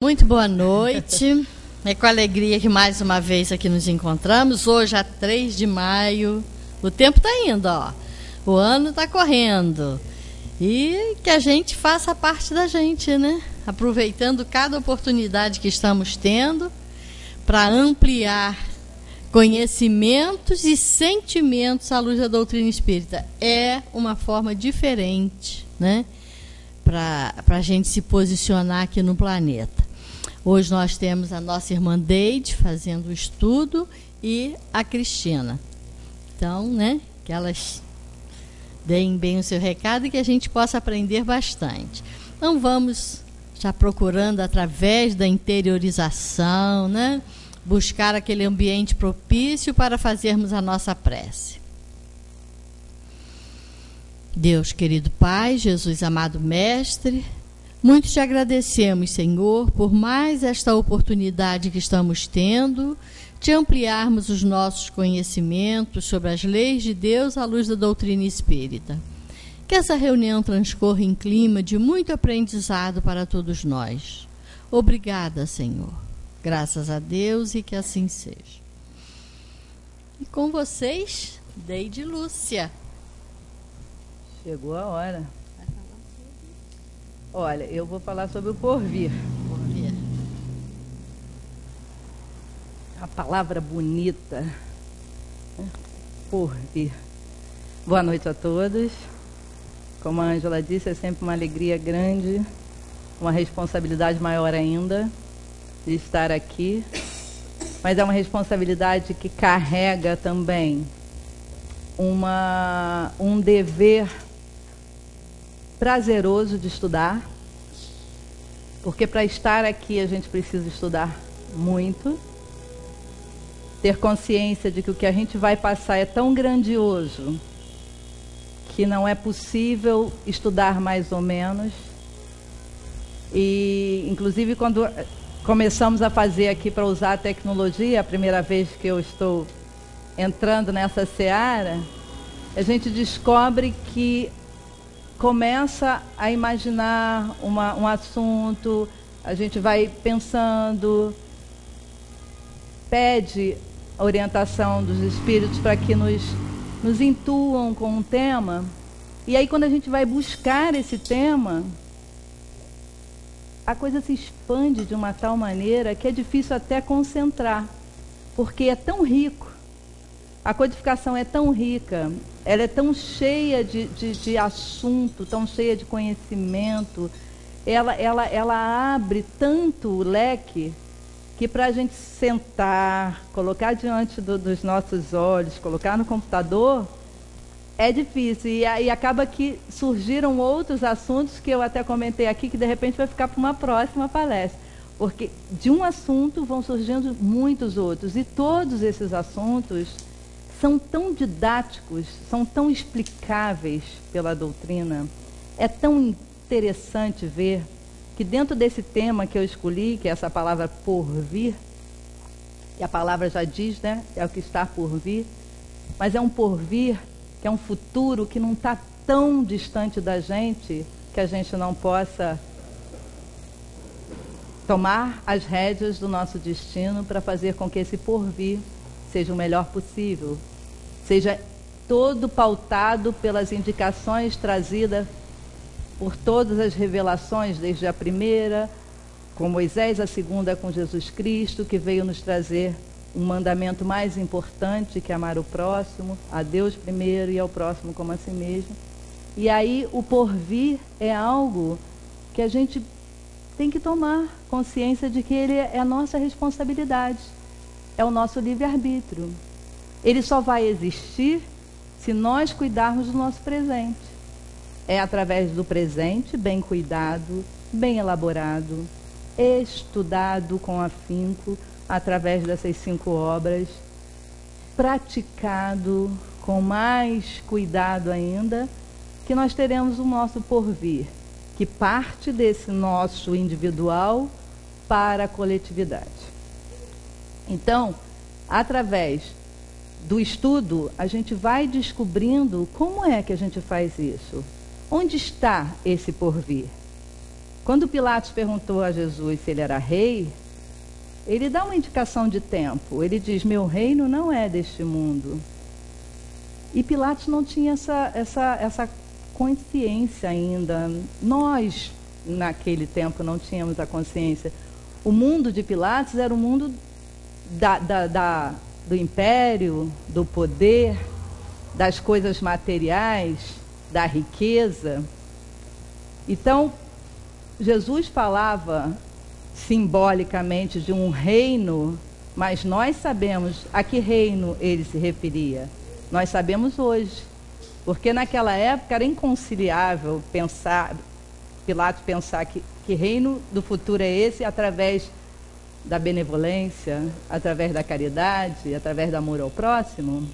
Muito boa noite. É com alegria que mais uma vez aqui nos encontramos. Hoje é 3 de maio. O tempo está indo, ó. O ano está correndo. E que a gente faça parte da gente, né? Aproveitando cada oportunidade que estamos tendo para ampliar conhecimentos e sentimentos à luz da doutrina espírita. É uma forma diferente, né? Para a gente se posicionar aqui no planeta. Hoje nós temos a nossa irmã Deide fazendo o estudo e a Cristina. Então, né, que elas deem bem o seu recado e que a gente possa aprender bastante. Então vamos já procurando através da interiorização, né, buscar aquele ambiente propício para fazermos a nossa prece. Deus, querido Pai, Jesus, amado Mestre, muito te agradecemos, Senhor, por mais esta oportunidade que estamos tendo de ampliarmos os nossos conhecimentos sobre as leis de Deus à luz da doutrina espírita. Que essa reunião transcorra em clima de muito aprendizado para todos nós. Obrigada, Senhor. Graças a Deus e que assim seja. E com vocês, Deide Lúcia. Chegou a hora. Olha, eu vou falar sobre o porvir. Porvir. A palavra bonita. Porvir. Boa noite a todos. Como a Ângela disse, é sempre uma alegria grande, uma responsabilidade maior ainda de estar aqui. Mas é uma responsabilidade que carrega também um dever prazeroso de estudar, porque para estar aqui a gente precisa estudar muito, ter consciência de que o que a gente vai passar é tão grandioso que não é possível estudar mais ou menos. E inclusive quando começamos a fazer aqui para usar a tecnologia, a primeira vez que eu estou entrando nessa seara, a gente descobre que começa a imaginar um assunto, a gente vai pensando, pede a orientação dos espíritos para que nos intuam com um tema, e aí quando a gente vai buscar esse tema, a coisa se expande de uma tal maneira que é difícil até concentrar, porque é tão rico, a codificação é tão rica, ela é tão cheia de assunto, tão cheia de conhecimento, ela abre tanto o leque que para a gente sentar, colocar diante dos nossos olhos, colocar no computador, é difícil. E acaba que surgiram outros assuntos que eu até comentei aqui, que de repente vai ficar para uma próxima palestra. Porque de um assunto vão surgindo muitos outros, e todos esses assuntos são tão didáticos, são tão explicáveis pela doutrina. É tão interessante ver que dentro desse tema que eu escolhi, que é essa palavra porvir, e a palavra já diz, né, é o que está por vir, mas é um porvir que é um futuro que não está tão distante da gente, que a gente não possa tomar as rédeas do nosso destino para fazer com que esse porvir seja o melhor possível, seja todo pautado pelas indicações trazidas por todas as revelações, desde a primeira com Moisés, a segunda com Jesus Cristo, que veio nos trazer um mandamento mais importante, que é amar o próximo, a Deus primeiro e ao próximo como a si mesmo. E aí o porvir é algo que a gente tem que tomar consciência de que ele é a nossa responsabilidade, é o nosso livre-arbítrio. Ele só vai existir se nós cuidarmos do nosso presente. É através do presente, bem cuidado, bem elaborado, estudado com afinco, através dessas 5 obras, praticado com mais cuidado ainda, que nós teremos o nosso porvir, que parte desse nosso individual para a coletividade. Então, através do estudo, a gente vai descobrindo como é que a gente faz isso. Onde está esse porvir? Quando Pilatos perguntou a Jesus se ele era rei, ele dá uma indicação de tempo. Ele diz: meu reino não é deste mundo. E Pilatos não tinha essa consciência ainda. Nós, naquele tempo, não tínhamos a consciência. O mundo de Pilatos era o mundo do império, do poder, das coisas materiais, da riqueza. Então, Jesus falava simbolicamente de um reino, mas nós sabemos a que reino ele se referia. Nós sabemos hoje, porque naquela época era inconciliável Pilatos pensar que reino do futuro é esse, através da benevolência, através da caridade, através do amor ao próximo.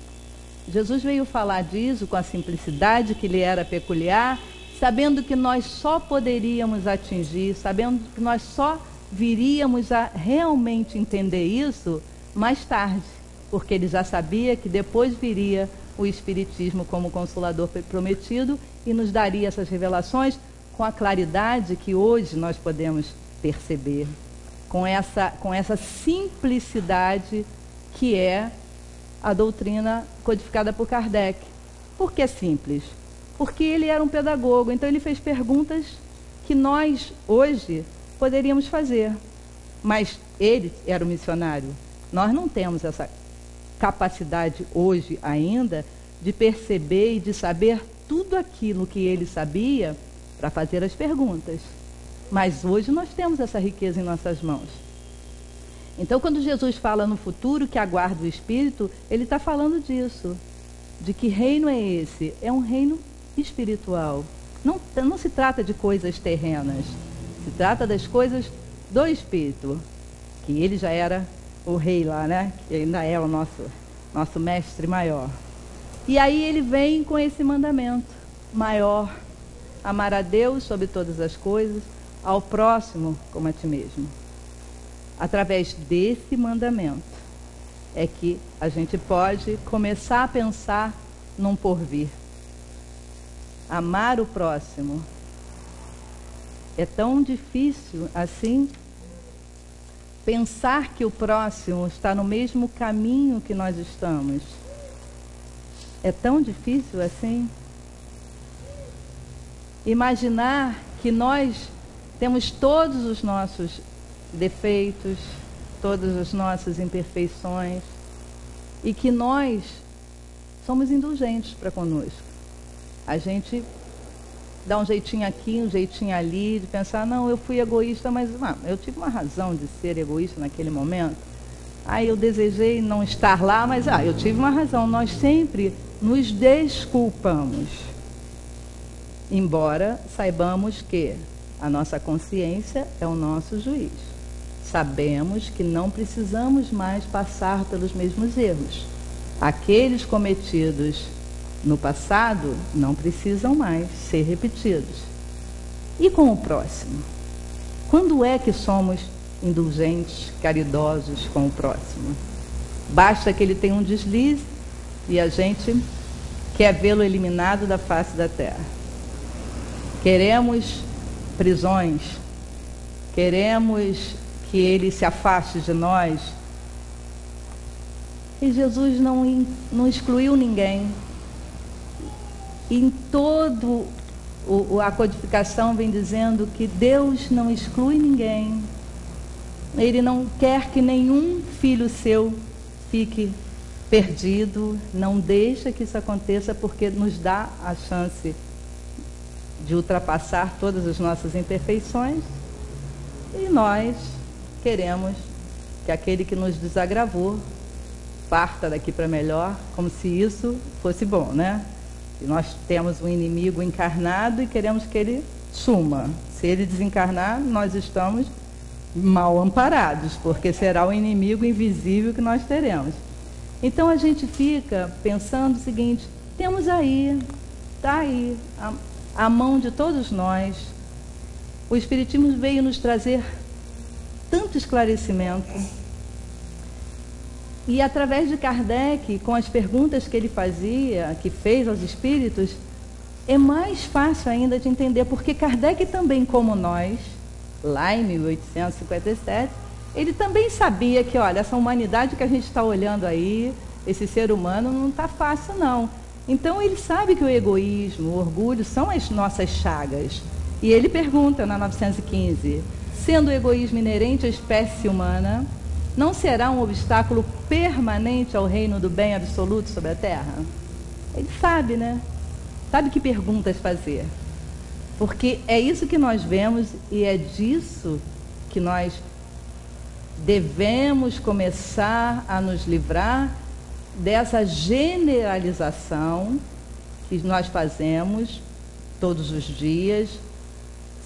Jesus veio falar disso com a simplicidade que lhe era peculiar, sabendo que nós só poderíamos atingir, sabendo que nós só viríamos a realmente entender isso mais tarde, porque ele já sabia que depois viria o Espiritismo como Consolador prometido e nos daria essas revelações com a claridade que hoje nós podemos perceber, com essa simplicidade que é a doutrina codificada por Kardec. Por que simples? Porque ele era um pedagogo, então ele fez perguntas que nós, hoje, poderíamos fazer. Mas ele era um missionário. Nós não temos essa capacidade hoje ainda de perceber e de saber tudo aquilo que ele sabia para fazer as perguntas. Mas hoje nós temos essa riqueza em nossas mãos. Então, quando Jesus fala no futuro que aguarda o Espírito, ele está falando disso. De que reino é esse? É um reino espiritual. Não se trata de coisas terrenas. Se trata das coisas do Espírito. Que ele já era o rei lá, né? Que ainda é o nosso mestre maior. E aí ele vem com esse mandamento maior. Amar a Deus sobre todas as coisas, ao próximo como a ti mesmo. Através desse mandamento é que a gente pode começar a pensar num porvir. Amar o próximo. É tão difícil assim pensar que o próximo está no mesmo caminho que nós estamos. É tão difícil assim. Imaginar que nós temos todos os nossos defeitos, todas as nossas imperfeições, e que nós somos indulgentes para conosco. A gente dá um jeitinho aqui, um jeitinho ali, de pensar: não, eu fui egoísta, mas eu tive uma razão de ser egoísta naquele momento. Eu desejei não estar lá, mas eu tive uma razão. Nós sempre nos desculpamos, embora saibamos que a nossa consciência é o nosso juiz. Sabemos que não precisamos mais passar pelos mesmos erros. Aqueles cometidos no passado não precisam mais ser repetidos. E com o próximo? Quando é que somos indulgentes, caridosos com o próximo? Basta que ele tenha um deslize e a gente quer vê-lo eliminado da face da terra. Queremos prisões, queremos que ele se afaste de nós. E Jesus não excluiu ninguém. Em todo a codificação vem dizendo que Deus não exclui ninguém. Ele não quer que nenhum filho seu fique perdido, não deixa que isso aconteça, porque nos dá a chance de ultrapassar todas as nossas imperfeições, e nós queremos que aquele que nos desagravou parta daqui para melhor, como se isso fosse bom, né? E nós temos um inimigo encarnado e queremos que ele suma. Se ele desencarnar, nós estamos mal amparados, porque será o inimigo invisível que nós teremos. Então a gente fica pensando o seguinte: temos aí, está aí, a mão de todos nós. O Espiritismo veio nos trazer tanto esclarecimento. E através de Kardec, com as perguntas que ele fazia, que fez aos espíritos, é mais fácil ainda de entender, porque Kardec também, como nós, lá em 1857, ele também sabia que, olha, essa humanidade que a gente está olhando aí, esse ser humano não está fácil, não. Então, ele sabe que o egoísmo, o orgulho, são as nossas chagas. E ele pergunta, na 915, sendo o egoísmo inerente à espécie humana, não será um obstáculo permanente ao reino do bem absoluto sobre a Terra? Ele sabe, né? Sabe que perguntas fazer. Porque é isso que nós vemos e é disso que nós devemos começar a nos livrar, dessa generalização que nós fazemos todos os dias,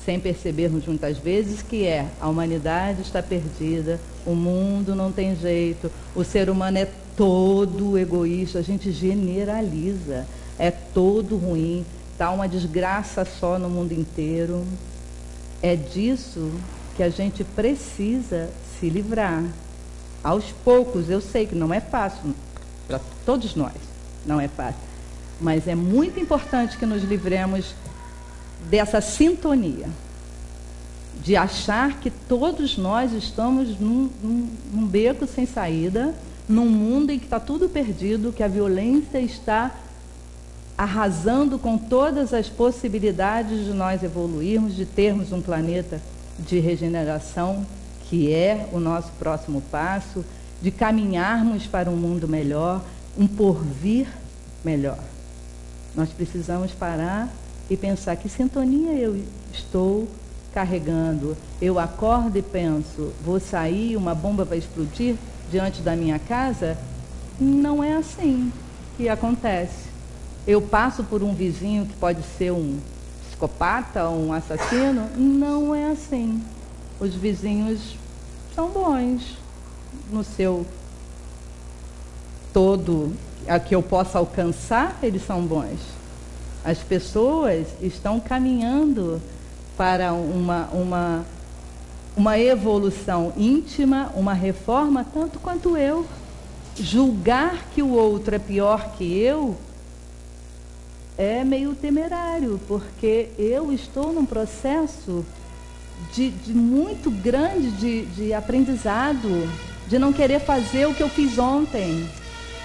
sem percebermos muitas vezes, que é: a humanidade está perdida, o mundo não tem jeito, o ser humano é todo egoísta. A gente generaliza, é todo ruim, está uma desgraça só no mundo inteiro. É disso que a gente precisa se livrar. Aos poucos. Eu sei que não é fácil, para todos nós não é fácil, mas é muito importante que nos livremos dessa sintonia, de achar que todos nós estamos num beco sem saída, num mundo em que está tudo perdido, que a violência está arrasando com todas as possibilidades de nós evoluirmos, de termos um planeta de regeneração, que é o nosso próximo passo, de caminharmos para um mundo melhor, um porvir melhor. Nós precisamos parar e pensar: que sintonia eu estou carregando? Eu acordo e penso: vou sair, uma bomba vai explodir diante da minha casa? Não é assim que acontece. Eu passo por um vizinho que pode ser um psicopata ou um assassino? Não é assim. Os vizinhos são bons no seu todo, a que eu possa alcançar, eles são bons. As pessoas estão caminhando para uma evolução íntima, uma reforma, tanto quanto eu. Julgar que o outro é pior que eu é meio temerário, porque eu estou num processo de muito grande de aprendizado, de não querer fazer o que eu fiz ontem,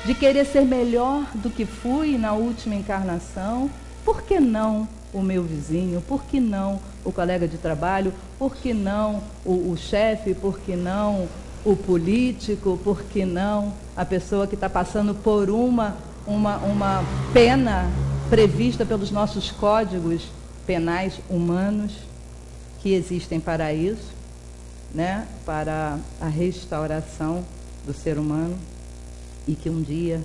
de querer ser melhor do que fui na última encarnação. Por que não o meu vizinho? Por que não o colega de trabalho? Por que não o chefe? Por que não o político? Por que não a pessoa que está passando por uma pena prevista pelos nossos códigos penais humanos, que existem para isso, né? Para a restauração do ser humano, e que um dia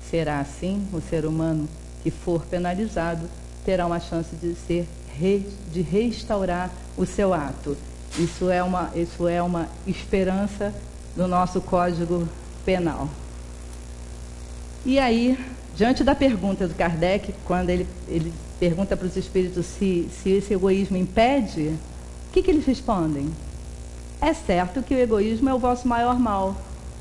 será assim. O ser humano que for penalizado terá uma chance de restaurar o seu ato. Isso é uma esperança do nosso Código Penal. E aí, diante da pergunta do Kardec, quando ele pergunta para os espíritos se esse egoísmo impede, o que eles respondem? É certo que o egoísmo é o vosso maior mal,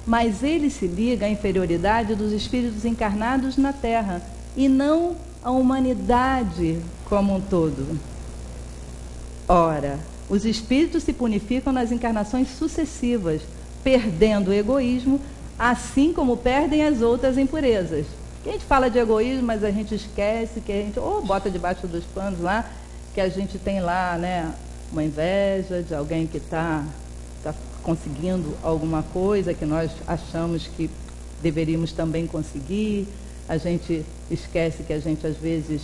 mas ele se liga à inferioridade dos espíritos encarnados na Terra, e não à humanidade como um todo. Ora, os espíritos se purificam nas encarnações sucessivas, perdendo o egoísmo, assim como perdem as outras impurezas. A gente fala de egoísmo, mas a gente esquece que a gente, ou bota debaixo dos panos lá, que a gente tem lá, né, uma inveja de alguém que está conseguindo alguma coisa que nós achamos que deveríamos também conseguir. A gente esquece que a gente, às vezes,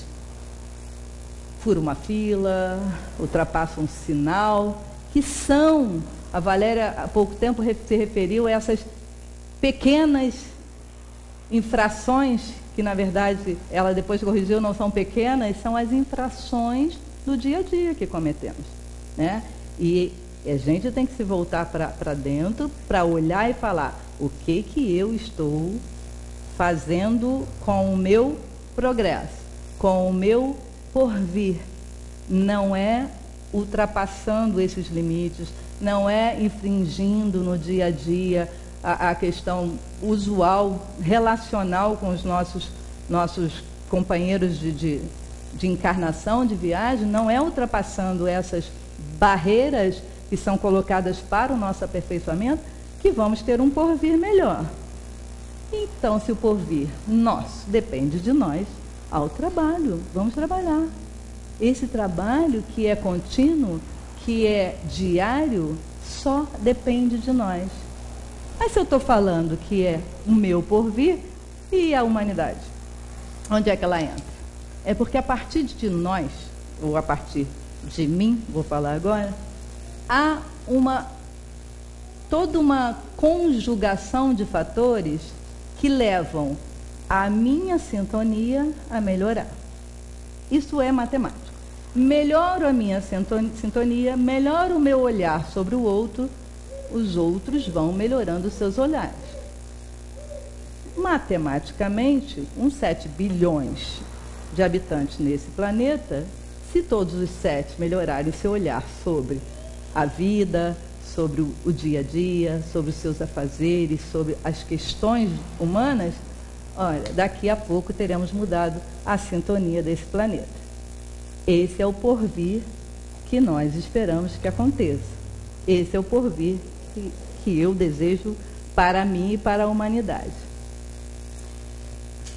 fura uma fila, ultrapassa um sinal, que são, a Valéria há pouco tempo se referiu a essas pequenas infrações, que na verdade ela depois corrigiu, não são pequenas, são as infrações do dia a dia que cometemos, né? E a gente tem que se voltar para dentro, para olhar e falar: o que eu estou fazendo com o meu progresso, com o meu porvir? Não é ultrapassando esses limites, não é infringindo no dia a dia a questão usual, relacional com os nossos companheiros de encarnação, de viagem, não é ultrapassando essas barreiras que são colocadas para o nosso aperfeiçoamento, que vamos ter um porvir melhor. Então, se o porvir nosso depende de nós, ao trabalho, vamos trabalhar. Esse trabalho que é contínuo, que é diário, só depende de nós. Mas se eu estou falando que é o meu porvir, e a humanidade? Onde é que ela entra? É porque a partir de nós, ou a partir de mim, vou falar agora, há toda uma conjugação de fatores que levam a minha sintonia a melhorar. Isso é matemático. Melhoro a minha sintonia, melhoro o meu olhar sobre o outro, os outros vão melhorando os seus olhares. Matematicamente, uns 7 bilhões de habitantes nesse planeta, se todos os 7 melhorarem seu olhar sobre a vida, sobre o dia a dia, sobre os seus afazeres, sobre as questões humanas, olha, daqui a pouco teremos mudado a sintonia desse planeta. Esse é o porvir que nós esperamos que aconteça. Esse é o porvir que eu desejo para mim e para a humanidade.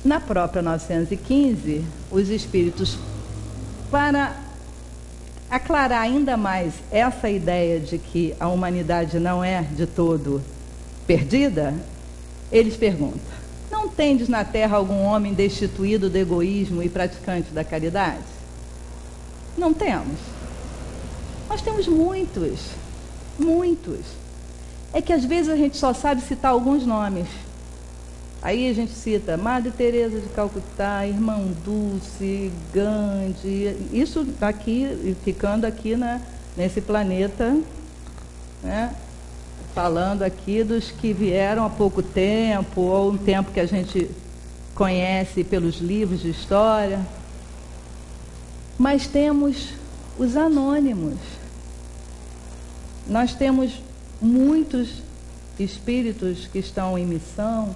Na própria 915, os espíritos, para aclarar ainda mais essa ideia de que a humanidade não é de todo perdida, eles perguntam: não tendes na Terra algum homem destituído do egoísmo e praticante da caridade? Não temos. Nós temos muitos, muitos. É que às vezes a gente só sabe citar alguns nomes. Aí a gente cita Madre Teresa de Calcutá, Irmão Dulce, Gandhi, isso aqui, ficando aqui nesse planeta, né? Falando aqui dos que vieram há pouco tempo, ou um tempo que a gente conhece pelos livros de história. Mas temos os anônimos. Nós temos muitos espíritos que estão em missão,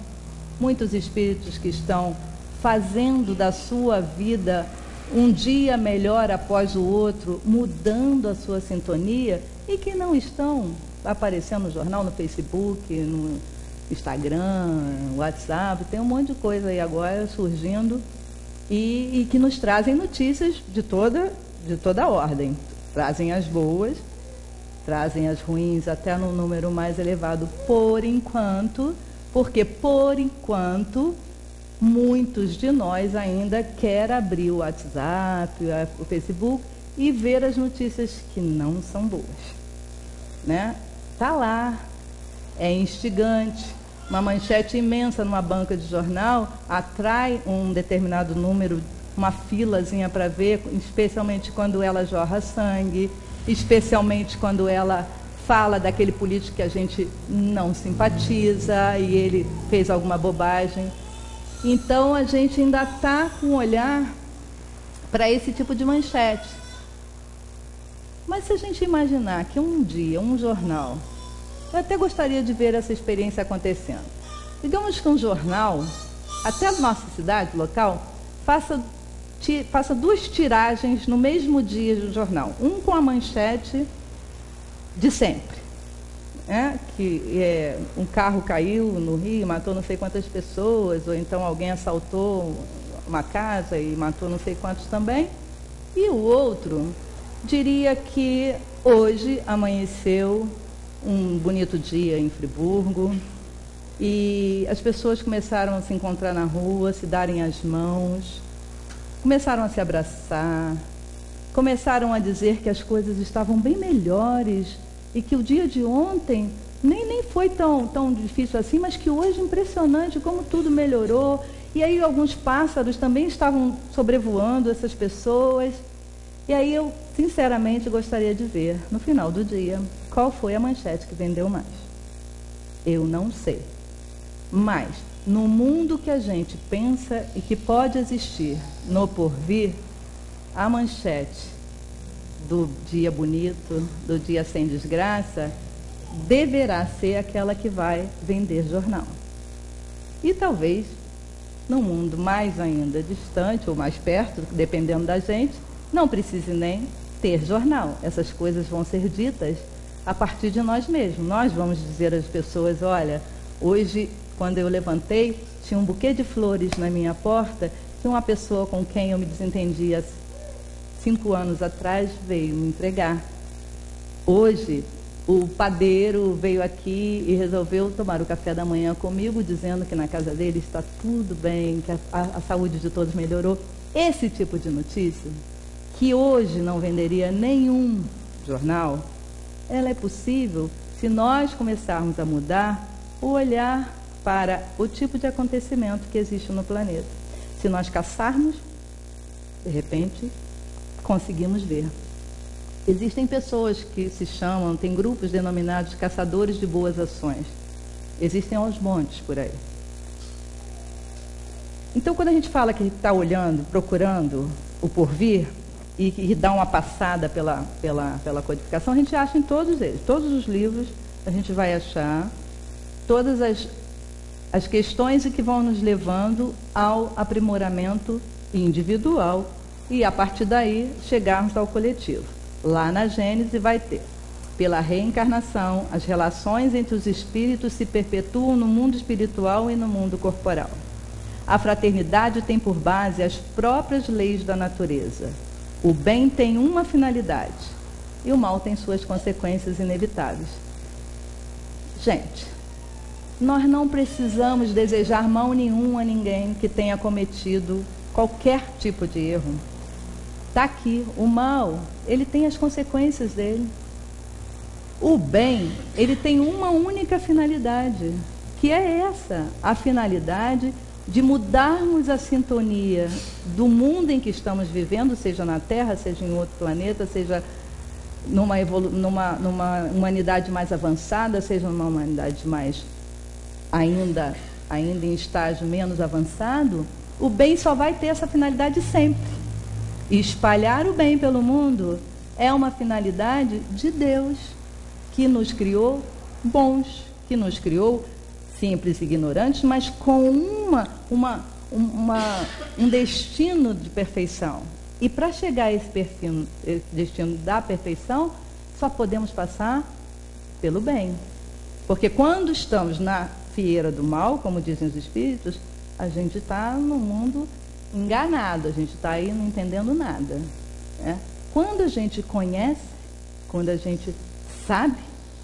muitos espíritos que estão fazendo da sua vida um dia melhor após o outro, mudando a sua sintonia, e que não estão aparecendo no jornal, no Facebook, no Instagram, no WhatsApp, tem um monte de coisa aí agora surgindo e que nos trazem notícias de toda a ordem. Trazem as boas, trazem as ruins até no número mais elevado por enquanto, porque por enquanto muitos de nós ainda querem abrir o WhatsApp, o Facebook e ver as notícias que não são boas, né? Tá lá, é instigante. Uma manchete imensa numa banca de jornal atrai um determinado número, uma filazinha para ver, especialmente quando ela jorra sangue, especialmente quando ela fala daquele político que a gente não simpatiza e ele fez alguma bobagem. Então a gente ainda está com um olhar para esse tipo de manchete. Mas se a gente imaginar que um dia, um jornal, eu até gostaria de ver essa experiência acontecendo. Digamos que um jornal, até a nossa cidade local, faça 2 tiragens no mesmo dia do jornal. Um com a manchete de sempre, né? Que um carro caiu no Rio, matou não sei quantas pessoas, ou então alguém assaltou uma casa e matou não sei quantos também. E o outro diria que hoje amanheceu um bonito dia em Friburgo e as pessoas começaram a se encontrar na rua, se darem as mãos, começaram a se abraçar, começaram a dizer que as coisas estavam bem melhores e que o dia de ontem nem foi tão difícil assim, mas que hoje é impressionante como tudo melhorou. E aí alguns pássaros também estavam sobrevoando essas pessoas. E aí eu, sinceramente, gostaria de ver, no final do dia, qual foi a manchete que vendeu mais. Eu não sei. Mas, no mundo que a gente pensa e que pode existir no porvir, a manchete do dia bonito, do dia sem desgraça, deverá ser aquela que vai vender jornal. E talvez, num mundo mais ainda distante ou mais perto, dependendo da gente, não precise nem ter jornal. Essas coisas vão ser ditas a partir de nós mesmos. Nós vamos dizer às pessoas, olha, hoje, quando eu levantei, tinha um buquê de flores na minha porta, que uma pessoa com quem eu me desentendia 5 anos atrás veio me entregar. Hoje, o padeiro veio aqui e resolveu tomar o café da manhã comigo, dizendo que na casa dele está tudo bem, que a saúde de todos melhorou. Esse tipo de notícia, que hoje não venderia nenhum jornal, ela é possível se nós começarmos a mudar o olhar para o tipo de acontecimento que existe no planeta. Se nós caçarmos, de repente, conseguimos ver. Existem pessoas que se chamam, tem grupos denominados caçadores de boas ações. Existem aos montes por aí. Então, quando a gente fala que está olhando, procurando o porvir, e dá uma passada pela codificação, a gente acha em todos eles. Todos os livros a gente vai achar todas as questões que vão nos levando ao aprimoramento individual e, a partir daí, chegarmos ao coletivo. Lá na Gênese vai ter, pela reencarnação, as relações entre os espíritos se perpetuam no mundo espiritual e no mundo corporal. A fraternidade tem por base as próprias leis da natureza. O bem tem uma finalidade e o mal tem suas consequências inevitáveis. Gente, nós não precisamos desejar mal nenhum a ninguém que tenha cometido qualquer tipo de erro. Está aqui, o mal, ele tem as consequências dele. O bem, ele tem uma única finalidade, que é essa, a finalidade de mudarmos a sintonia do mundo em que estamos vivendo, seja na Terra, seja em outro planeta, seja numa humanidade mais avançada, seja numa humanidade mais ainda em estágio menos avançado. O bem só vai ter essa finalidade sempre. E espalhar o bem pelo mundo é uma finalidade de Deus, que nos criou bons, que nos criou simples e ignorantes, mas com um destino de perfeição. E para chegar a esse destino da perfeição, só podemos passar pelo bem. Porque quando estamos na fieira do mal, como dizem os espíritos, a gente está no mundo enganado, a gente está aí não entendendo nada. Né? Quando a gente conhece, quando a gente sabe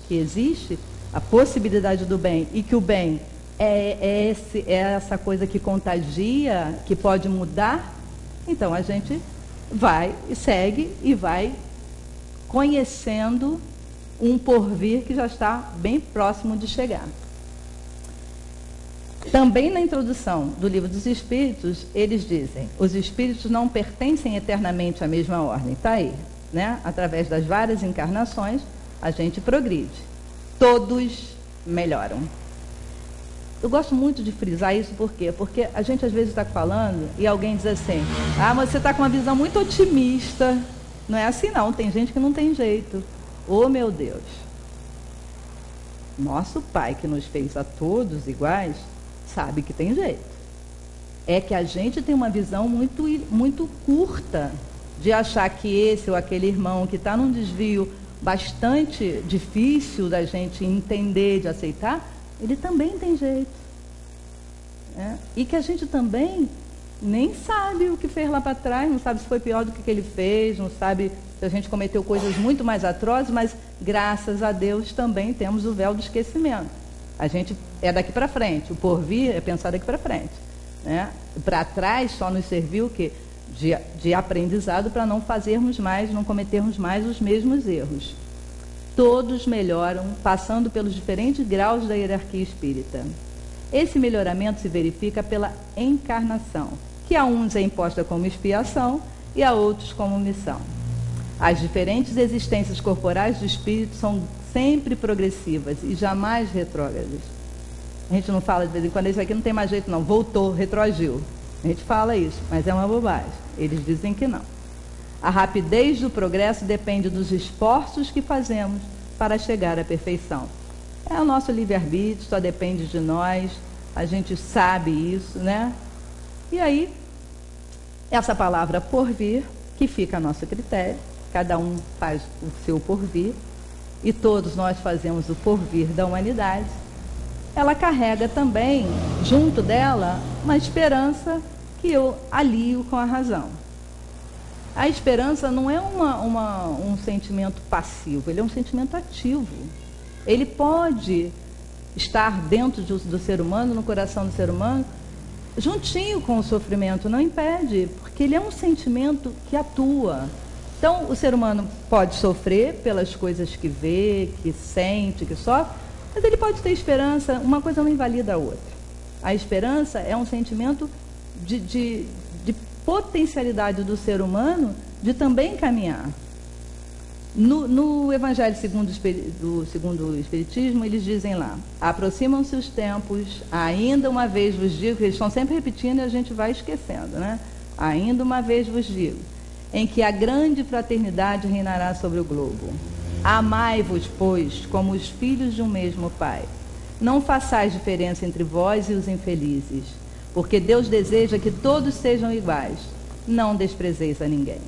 que existe a possibilidade do bem e que o bem é essa coisa que contagia, que pode mudar, então a gente vai e segue e vai conhecendo um porvir que já está bem próximo de chegar. Também na introdução do Livro dos Espíritos, eles dizem: os espíritos não pertencem eternamente à mesma ordem. Está aí, né? Através das várias encarnações, a gente progride. Todos melhoram. Eu gosto muito de frisar isso, por quê? Porque a gente às vezes está falando e alguém diz assim: ah, você está com uma visão muito otimista. Não é assim não, tem gente que não tem jeito. Oh, meu Deus! Nosso Pai, que nos fez a todos iguais, sabe que tem jeito. É que a gente tem uma visão muito curta de achar que esse ou aquele irmão que está num desvio bastante difícil da gente entender, de aceitar, ele também tem jeito. Né? E que a gente também nem sabe o que fez lá para trás, não sabe se foi pior do que ele fez, não sabe se a gente cometeu coisas muito mais atrozes, mas graças a Deus também temos o véu do esquecimento. A gente é daqui para frente, o porvir é pensar daqui para frente. Né? Para trás só nos serviu o quê? De aprendizado para não fazermos mais, não cometermos mais os mesmos erros. Todos melhoram, passando pelos diferentes graus da hierarquia espírita. Esse melhoramento se verifica pela encarnação, que a uns é imposta como expiação e a outros como missão. As diferentes existências corporais do espírito são sempre progressivas e jamais retrógradas. A gente não fala de vez em quando, isso aqui não tem mais jeito não, voltou, retroagiu. A gente fala isso, mas é uma bobagem. Eles dizem que não. A rapidez do progresso depende dos esforços que fazemos para chegar à perfeição. É o nosso livre-arbítrio, só depende de nós, a gente sabe isso, né? E aí, essa palavra porvir, que fica a nosso critério, cada um faz o seu porvir, e todos nós fazemos o porvir da humanidade, ela carrega também, junto dela, uma esperança que eu alio com a razão. A esperança não é um sentimento passivo, ele é um sentimento ativo. Ele pode estar dentro do ser humano, no coração do ser humano, juntinho com o sofrimento, não impede, porque ele é um sentimento que atua. Então, o ser humano pode sofrer pelas coisas que vê, que sente, que sofre, mas ele pode ter esperança, uma coisa não invalida a outra. A esperança é um sentimento de potencialidade do ser humano de também caminhar. No Evangelho segundo o Espiritismo, eles dizem lá: aproximam-se os tempos, ainda uma vez vos digo, eles estão sempre repetindo e a gente vai esquecendo, né? Ainda uma vez vos digo, em que a grande fraternidade reinará sobre o globo. Amai-vos, pois, como os filhos de um mesmo Pai. Não façais diferença entre vós e os infelizes, porque Deus deseja que todos sejam iguais. Não desprezeis a ninguém.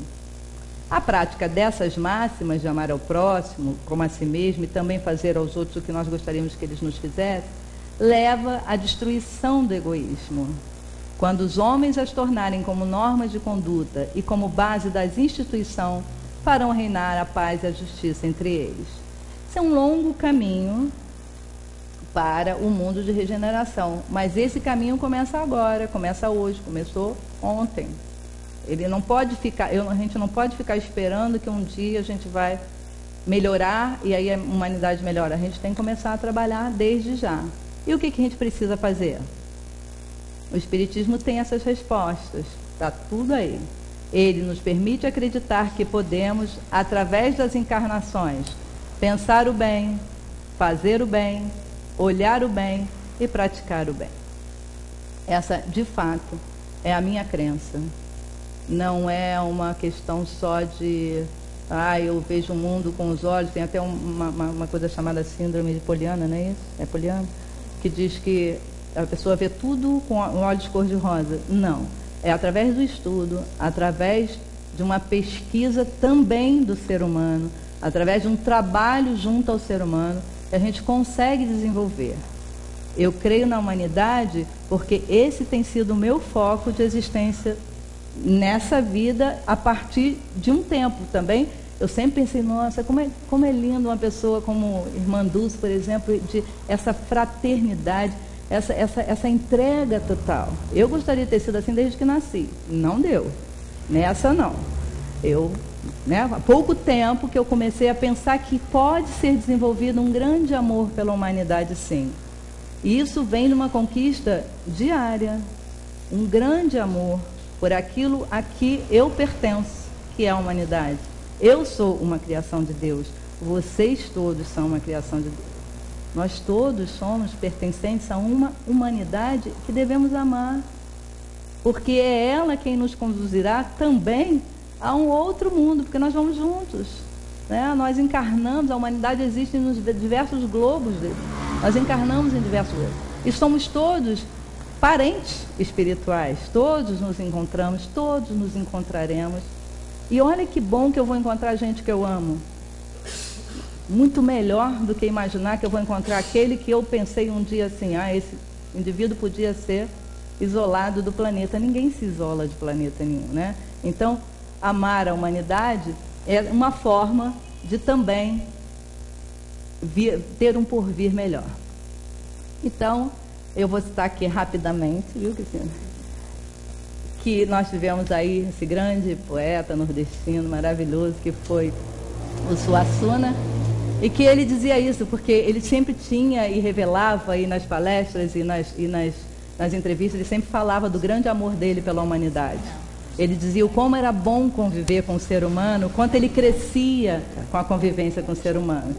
A prática dessas máximas de amar ao próximo, como a si mesmo, e também fazer aos outros o que nós gostaríamos que eles nos fizessem, leva à destruição do egoísmo. Quando os homens as tornarem como normas de conduta e como base das instituições, farão reinar a paz e a justiça entre eles. Isso é um longo caminho para o mundo de regeneração, mas esse caminho começa agora, começa hoje, começou ontem. Ele não pode ficar, a gente não pode ficar esperando que um dia a gente vai melhorar e aí a humanidade melhora. A gente tem que começar a trabalhar desde já. E o que a gente precisa fazer? O Espiritismo tem essas respostas, está tudo aí. Ele nos permite acreditar que podemos, através das encarnações, pensar o bem, fazer o bem, olhar o bem e praticar o bem. Essa, de fato, é a minha crença. Não é uma questão só de, eu vejo o mundo com os olhos, tem até uma coisa chamada síndrome de Poliana, não é isso? É Poliana? Que diz que a pessoa vê tudo com olhos cor-de-rosa. Não. É através do estudo, através de uma pesquisa também do ser humano, através de um trabalho junto ao ser humano, que a gente consegue desenvolver. Eu creio na humanidade porque esse tem sido o meu foco de existência nessa vida a partir de um tempo também. Eu sempre pensei, nossa, como é lindo uma pessoa como Irmã Dulce, por exemplo, de essa fraternidade, essa entrega total. Eu gostaria de ter sido assim desde que nasci. Não deu. Nessa não. Há pouco tempo que eu comecei a pensar que pode ser desenvolvido um grande amor pela humanidade, sim. E isso vem de uma conquista diária. Um grande amor por aquilo a que eu pertenço, que é a humanidade. Eu sou uma criação de Deus. Vocês todos são uma criação de Deus. Nós todos somos pertencentes a uma humanidade que devemos amar, porque é ela quem nos conduzirá também a um outro mundo, porque nós vamos juntos, né? Nós encarnamos, a humanidade existe nos diversos globos dele. Nós encarnamos em diversos globos. E somos todos parentes espirituais, todos nos encontramos, todos nos encontraremos. E olha que bom que eu vou encontrar gente que eu amo. Muito melhor do que imaginar que eu vou encontrar aquele que eu pensei um dia assim, esse indivíduo podia ser isolado do planeta. Ninguém se isola de planeta nenhum, né? Então, amar a humanidade é uma forma de também ter um porvir melhor. Então, eu vou citar aqui rapidamente, viu, Cristina? Que nós tivemos aí esse grande poeta nordestino maravilhoso que foi o Suassuna, e que ele dizia isso, porque ele sempre tinha e revelava aí nas palestras e nas entrevistas, ele sempre falava do grande amor dele pela humanidade. Ele dizia o como era bom conviver com o ser humano, o quanto ele crescia com a convivência com o ser humano.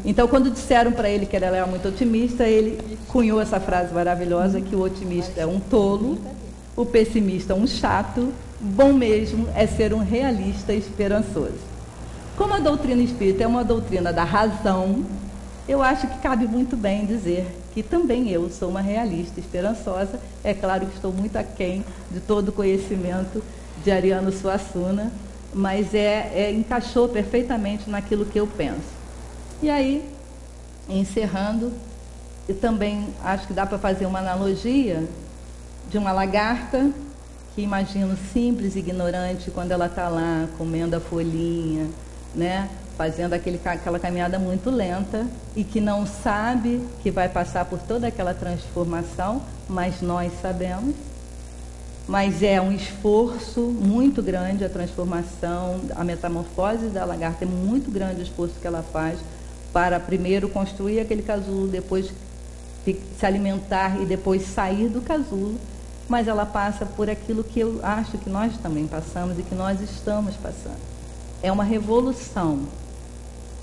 Então, quando disseram para ele que ele era muito otimista, ele cunhou essa frase maravilhosa, que o otimista é um tolo, o pessimista um chato, bom mesmo é ser um realista esperançoso. Como a doutrina espírita é uma doutrina da razão, eu acho que cabe muito bem dizer que também eu sou uma realista esperançosa. É claro que estou muito aquém de todo o conhecimento de Ariano Suassuna, mas encaixou perfeitamente naquilo que eu penso. E aí, encerrando, eu também acho que dá para fazer uma analogia de uma lagarta, que imagino simples, ignorante, quando ela está lá comendo a folhinha, né? Fazendo aquela caminhada muito lenta e que não sabe que vai passar por toda aquela transformação, mas nós sabemos. Mas é um esforço muito grande a transformação, a metamorfose da lagarta é muito grande o esforço que ela faz para primeiro construir aquele casulo, depois se alimentar e depois sair do casulo. Mas ela passa por aquilo que eu acho que nós também passamos e que nós estamos passando. É uma revolução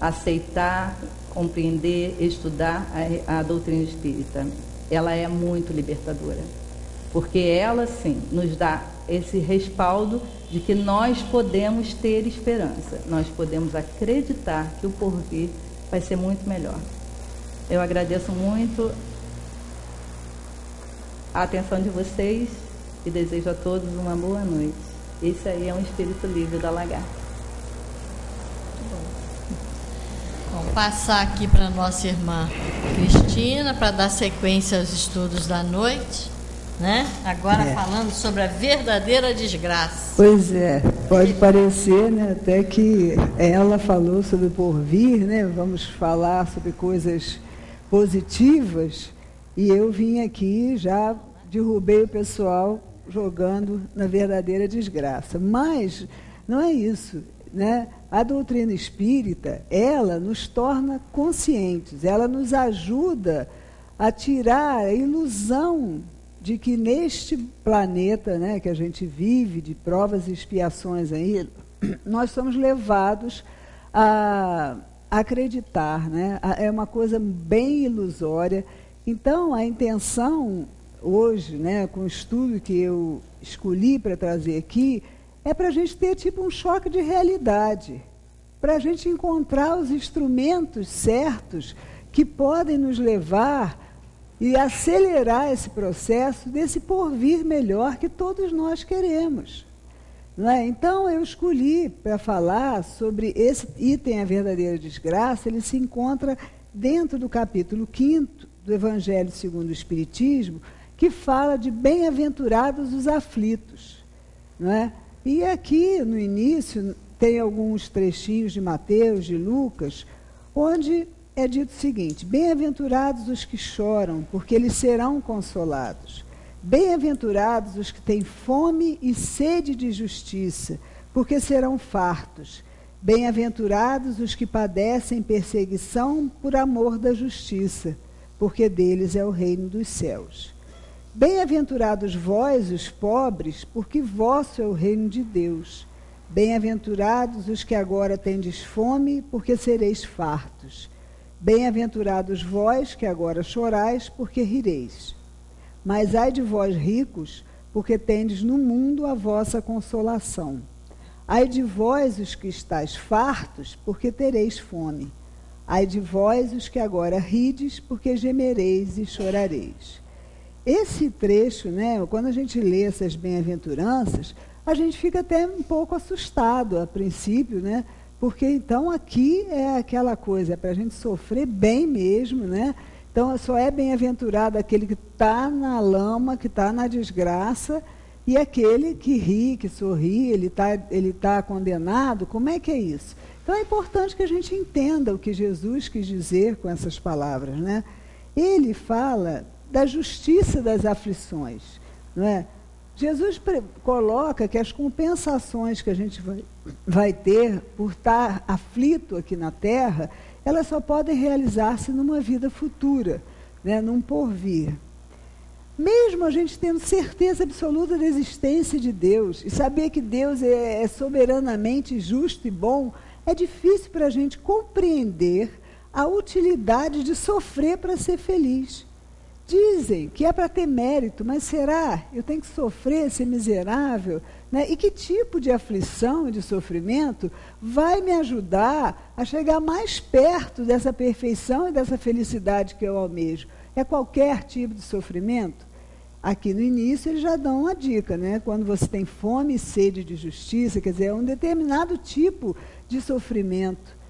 aceitar, compreender, estudar a doutrina espírita. Ela é muito libertadora, porque ela, sim, nos dá esse respaldo de que nós podemos ter esperança, nós podemos acreditar que o porvir vai ser muito melhor. Eu agradeço muito a atenção de vocês e desejo a todos uma boa noite. Esse aí é um espírito livre da lagarta. Vamos passar aqui para a nossa irmã Cristina, para dar sequência aos estudos da noite, né? Agora falando sobre a verdadeira desgraça. Pois é, pode parecer, né, até que ela falou sobre o porvir, né? Vamos falar sobre coisas positivas, e eu vim aqui, já derrubei o pessoal jogando na verdadeira desgraça. Mas não é isso, né? A doutrina espírita, ela nos torna conscientes, ela nos ajuda a tirar a ilusão de que neste planeta, né, que a gente vive, de provas e expiações aí, nós somos levados a acreditar, né? É uma coisa bem ilusória. Então, a intenção hoje, né, com o estudo que eu escolhi para trazer aqui, é para a gente ter tipo um choque de realidade, para a gente encontrar os instrumentos certos que podem nos levar e acelerar esse processo desse porvir melhor que todos nós queremos. Não é? Então, eu escolhi para falar sobre esse item, a verdadeira desgraça. Ele se encontra dentro do capítulo 5º do Evangelho segundo o Espiritismo, que fala de bem-aventurados os aflitos. Não é? E aqui, no início, tem alguns trechinhos de Mateus, de Lucas, onde é dito o seguinte: bem-aventurados os que choram, porque eles serão consolados. Bem-aventurados os que têm fome e sede de justiça, porque serão fartos. Bem-aventurados os que padecem perseguição por amor da justiça, porque deles é o reino dos céus. Bem-aventurados vós, os pobres, porque vosso é o reino de Deus. Bem-aventurados os que agora tendes fome, porque sereis fartos. Bem-aventurados vós, que agora chorais, porque rireis. Mas ai de vós, ricos, porque tendes no mundo a vossa consolação. Ai de vós, os que estáis fartos, porque tereis fome. Ai de vós, os que agora rides, porque gemereis e chorareis. Esse trecho, né, quando a gente lê essas bem-aventuranças, a gente fica até um pouco assustado a princípio, né? Porque então aqui é aquela coisa, é para a gente sofrer bem mesmo, né? Então só é bem-aventurado aquele que está na lama, que está na desgraça, e aquele que ri, que sorri, ele tá condenado. Como é que é isso? Então é importante que a gente entenda o que Jesus quis dizer com essas palavras, né? Ele fala da justiça das aflições, não é? Jesus coloca que as compensações que a gente vai ter por estar aflito aqui na Terra, elas só podem realizar-se numa vida futura, né, num porvir. Mesmo a gente tendo certeza absoluta da existência de Deus e saber que Deus é soberanamente justo e bom, é difícil para a gente compreender a utilidade de sofrer para ser feliz. Dizem que é para ter mérito, mas será? Eu tenho que sofrer, ser miserável? Né? E que tipo de aflição e de sofrimento vai me ajudar a chegar mais perto dessa perfeição e dessa felicidade que eu almejo? É qualquer tipo de sofrimento? Aqui no início eles já dão uma dica, né? Quando você tem fome e sede de justiça, quer dizer, é um determinado tipo de sofrimento.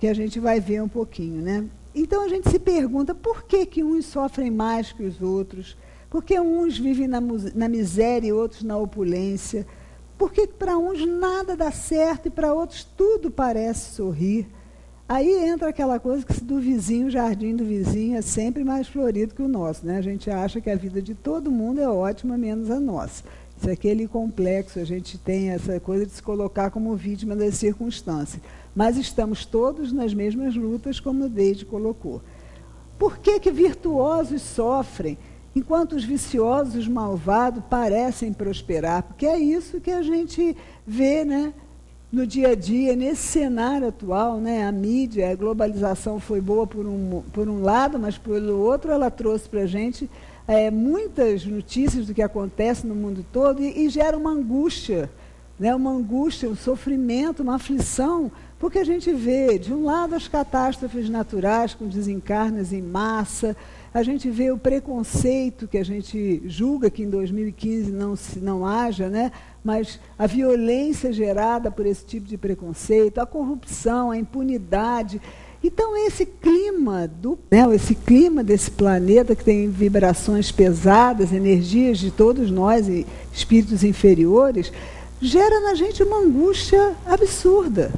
que a gente vai ver um pouquinho, né? Então a gente se pergunta por que uns sofrem mais que os outros, por que uns vivem na miséria e outros na opulência, por que para uns nada dá certo e para outros tudo parece sorrir. Aí entra aquela coisa que do vizinho, o jardim do vizinho é sempre mais florido que o nosso, né? A gente acha que a vida de todo mundo é ótima, menos a nossa. Isso é aquele complexo, a gente tem essa coisa de se colocar como vítima das circunstâncias. Mas estamos todos nas mesmas lutas, como o Deide colocou. Por que virtuosos sofrem, enquanto os viciosos, os malvados, parecem prosperar? Porque é isso que a gente vê, né, no dia a dia, nesse cenário atual, né? A mídia, a globalização foi boa por um lado, mas pelo outro ela trouxe para a gente muitas notícias do que acontece no mundo todo e gera uma angústia, né? Uma angústia, um sofrimento, uma aflição, porque a gente vê, de um lado, as catástrofes naturais com desencarnes em massa, a gente vê o preconceito que a gente julga que em 2015 não haja, né? Mas a violência gerada por esse tipo de preconceito, a corrupção, a impunidade. Então, esse clima esse clima desse planeta que tem vibrações pesadas, energias de todos nós e espíritos inferiores, gera na gente uma angústia absurda,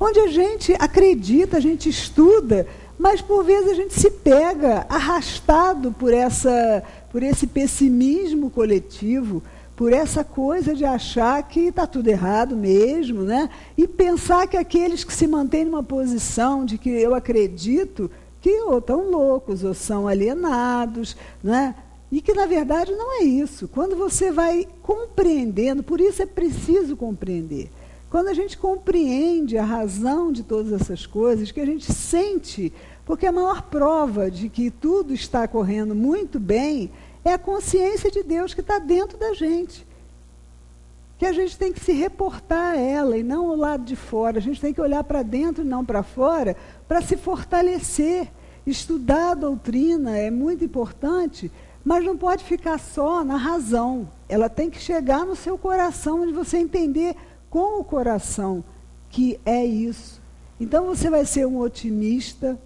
onde a gente acredita, a gente estuda, mas por vezes a gente se pega arrastado por esse pessimismo coletivo, por essa coisa de achar que está tudo errado mesmo, né? E pensar que aqueles que se mantêm numa posição de que eu acredito, que ou estão loucos, ou são alienados, né? E que, na verdade, não é isso. Quando você vai compreendendo, por isso é preciso compreender. Quando a gente compreende a razão de todas essas coisas, que a gente sente, porque a maior prova de que tudo está correndo muito bem é a consciência de Deus que está dentro da gente. Que a gente tem que se reportar a ela e não ao lado de fora. A gente tem que olhar para dentro e não para fora para se fortalecer. Estudar a doutrina é muito importante, mas não pode ficar só na razão. Ela tem que chegar no seu coração, onde você entender com o coração que é isso. Então você vai ser um otimista,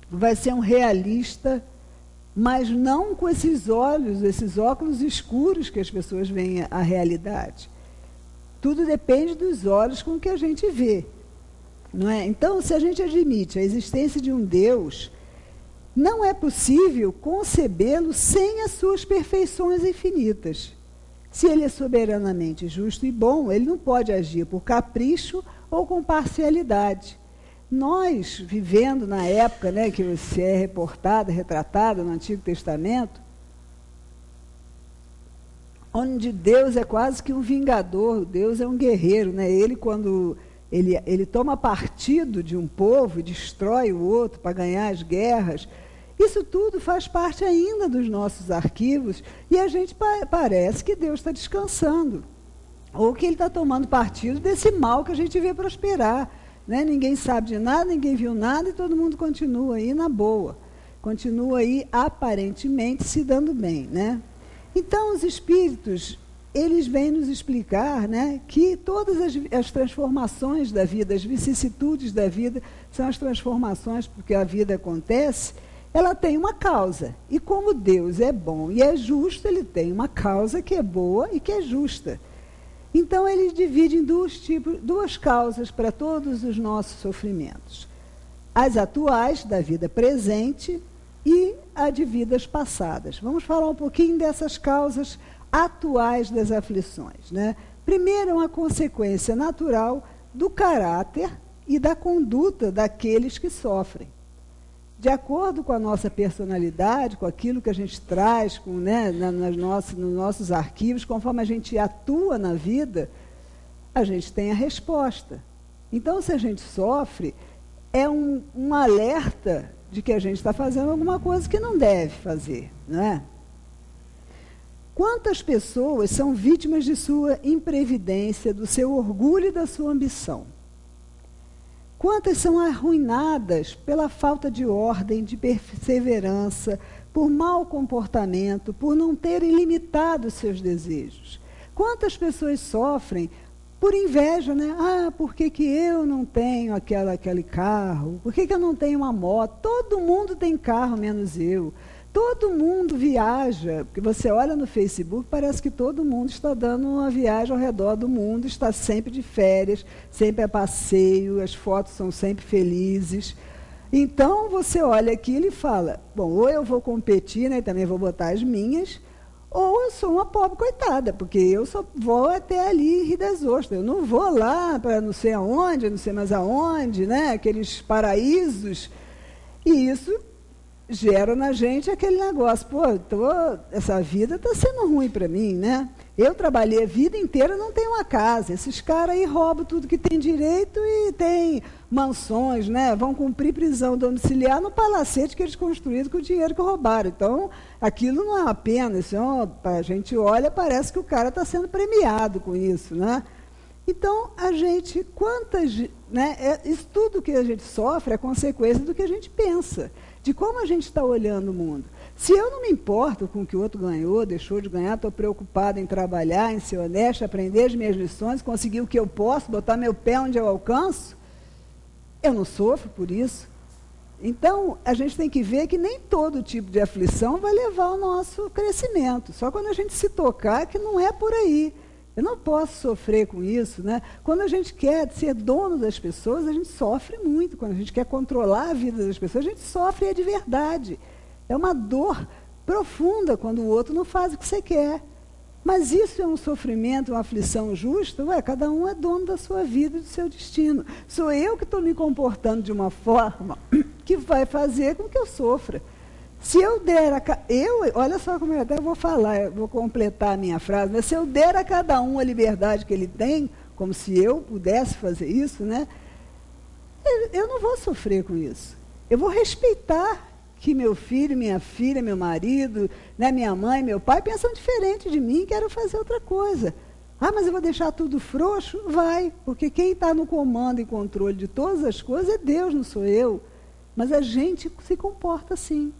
vai ser um realista, mas não com esses olhos, esses óculos escuros que as pessoas veem a realidade. Tudo depende dos olhos com que a gente vê, não é? Então, se a gente admite a existência de um Deus, não é possível concebê-lo sem as suas perfeições infinitas. Se ele é soberanamente justo e bom, ele não pode agir por capricho ou com parcialidade. Nós, vivendo na época, né, que você é retratada no Antigo Testamento, onde Deus é quase que um vingador, Deus é um guerreiro, né? Ele, quando ele toma partido de um povo e destrói o outro para ganhar as guerras, isso tudo faz parte ainda dos nossos arquivos e a gente parece que Deus está descansando, ou que ele está tomando partido desse mal que a gente vê prosperar. Né? Ninguém sabe de nada, ninguém viu nada e todo mundo continua aí na boa. Continua aí aparentemente se dando bem. Né? Então os espíritos, eles vêm nos explicar, né, que todas as transformações da vida, as vicissitudes da vida, são as transformações porque a vida acontece, ela tem uma causa. E como Deus é bom e é justo, ele tem uma causa que é boa e que é justa. Então, eles dividem duas causas para todos os nossos sofrimentos. As atuais, da vida presente, e a de vidas passadas. Vamos falar um pouquinho dessas causas atuais das aflições. Né? Primeiro, uma consequência natural do caráter e da conduta daqueles que sofrem. De acordo com a nossa personalidade, com aquilo que a gente traz, né, nos nossos arquivos, conforme a gente atua na vida, a gente tem a resposta. Então, se a gente sofre, é um alerta de que a gente está fazendo alguma coisa que não deve fazer, não é? Quantas pessoas são vítimas de sua imprevidência, do seu orgulho e da sua ambição? Quantas são arruinadas pela falta de ordem, de perseverança, por mau comportamento, por não terem limitado seus desejos? Quantas pessoas sofrem por inveja, né? Ah, por que eu não tenho aquele carro? Por que eu não tenho uma moto? Todo mundo tem carro, menos eu. Todo mundo viaja, porque você olha no Facebook, parece que todo mundo está dando uma viagem ao redor do mundo, está sempre de férias, sempre a passeio, as fotos são sempre felizes. Então, você olha aquilo e fala, bom, ou eu vou competir, né, e também vou botar as minhas, ou eu sou uma pobre coitada, porque eu só vou até ali Rio das Ostras. Eu não vou lá para não sei aonde, não sei mais aonde, né, aqueles paraísos. E isso gera na gente aquele negócio, pô, essa vida está sendo ruim para mim, né? Eu trabalhei a vida inteira, não tenho uma casa. Esses caras aí roubam tudo que tem direito e tem mansões, né? Vão cumprir prisão domiciliar no palacete que eles construíram com o dinheiro que roubaram. Então, aquilo não é uma pena. Isso a gente olha, parece que o cara está sendo premiado com isso, né? Então, a gente, isso tudo que a gente sofre é consequência do que a gente pensa, de como a gente está olhando o mundo. Se eu não me importo com o que o outro ganhou, deixou de ganhar, estou preocupada em trabalhar, em ser honesta, aprender as minhas lições, conseguir o que eu posso, botar meu pé onde eu alcanço, eu não sofro por isso. Então, a gente tem que ver que nem todo tipo de aflição vai levar ao nosso crescimento. Só quando a gente se tocar que não é por aí. Eu não posso sofrer com isso, né? Quando a gente quer ser dono das pessoas, a gente sofre muito. Quando a gente quer controlar a vida das pessoas, a gente sofre, é de verdade. É uma dor profunda quando o outro não faz o que você quer. Mas isso é um sofrimento, uma aflição justa? Ué, cada um é dono da sua vida e do seu destino. Sou eu que estou me comportando de uma forma que vai fazer com que eu sofra. Se eu der olha só como eu até vou falar, vou completar a minha frase, mas se eu der a cada um a liberdade que ele tem, como se eu pudesse fazer isso, né? Eu não vou sofrer com isso. Eu vou respeitar que meu filho, minha filha, meu marido, né, minha mãe, meu pai pensam diferente de mim, quero fazer outra coisa. Ah, mas eu vou deixar tudo frouxo? Vai, porque quem está no comando e controle de todas as coisas é Deus, não sou eu. Mas a gente se comporta assim.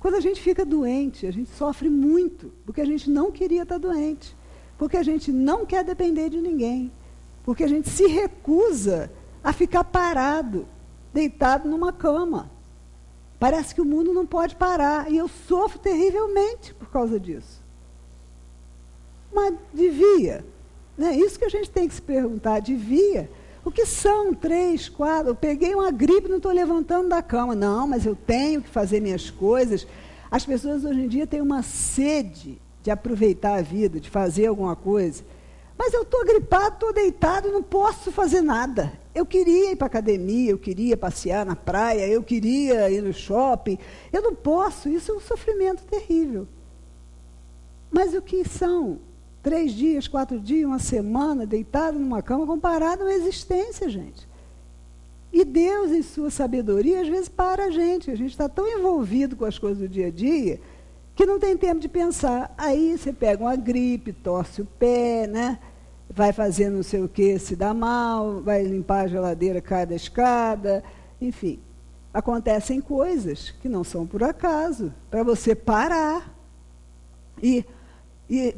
Quando a gente fica doente, a gente sofre muito, porque a gente não queria estar doente, porque a gente não quer depender de ninguém, porque a gente se recusa a ficar parado, deitado numa cama. Parece que o mundo não pode parar, e eu sofro terrivelmente por causa disso. Mas devia, né? Isso que a gente tem que se perguntar, devia. O que são 3, 4, eu peguei uma gripe e não estou levantando da cama. Não, mas eu tenho que fazer minhas coisas. As pessoas hoje em dia têm uma sede de aproveitar a vida, de fazer alguma coisa. Mas eu estou gripado, estou deitado, não posso fazer nada. Eu queria ir para a academia, eu queria passear na praia, eu queria ir no shopping. Eu não posso, isso é um sofrimento terrível. Mas o que são 3 dias, 4 dias, uma semana, deitado numa cama, comparado a uma existência, gente. E Deus, em sua sabedoria, às vezes para a gente está tão envolvido com as coisas do dia a dia, que não tem tempo de pensar. Aí você pega uma gripe, torce o pé, né? Vai fazer não sei o que, se dá mal, vai limpar a geladeira, cai da escada, enfim. Acontecem coisas que não são por acaso, para você parar e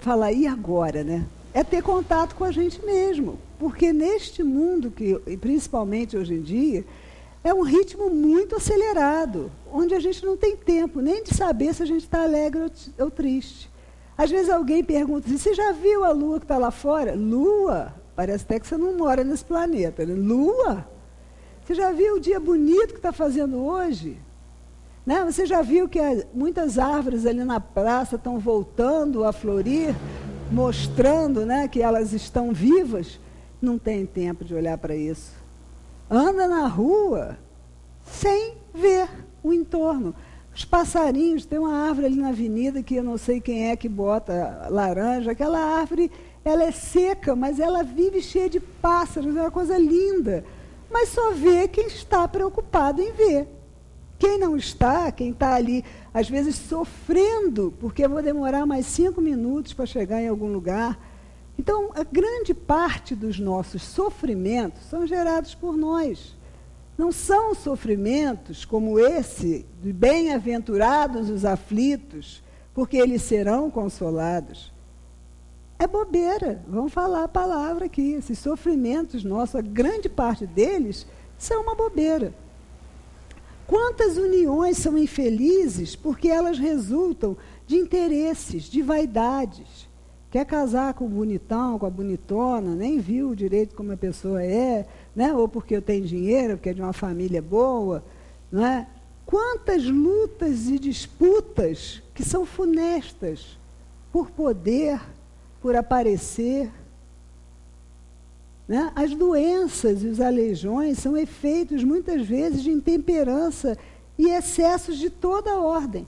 falar, e agora, né? É ter contato com a gente mesmo, porque neste mundo, e principalmente hoje em dia, é um ritmo muito acelerado, onde a gente não tem tempo nem de saber se a gente está alegre ou triste. Às vezes alguém pergunta assim, você já viu a lua que está lá fora? Lua? Parece até que você não mora nesse planeta, né? Lua? Você já viu o dia bonito que está fazendo hoje? Né? Você já viu que muitas árvores ali na praça estão voltando a florir, mostrando, né, que elas estão vivas? Não tem tempo de olhar para isso. Anda na rua sem ver o entorno. Os passarinhos, tem uma árvore ali na avenida que eu não sei quem é que bota laranja. Aquela árvore, ela é seca, mas ela vive cheia de pássaros, é uma coisa linda. Mas só vê quem está preocupado em ver. Quem não está, quem está ali, às vezes sofrendo, porque eu vou demorar mais 5 minutos para chegar em algum lugar. Então, a grande parte dos nossos sofrimentos são gerados por nós. Não são sofrimentos como esse, de bem-aventurados os aflitos, porque eles serão consolados. é bobeira. Vamos falar a palavra aqui. Esses sofrimentos nossos, a grande parte deles, são uma bobeira. Quantas uniões são infelizes porque elas resultam de interesses, de vaidades. Quer casar com o bonitão, com a bonitona, nem viu direito como a pessoa é, né? Ou porque eu tenho dinheiro, porque é de uma família boa, não é? Quantas lutas e disputas que são funestas por poder, por aparecer. Né? As doenças e os aleijões são efeitos, muitas vezes, de intemperança e excessos de toda ordem.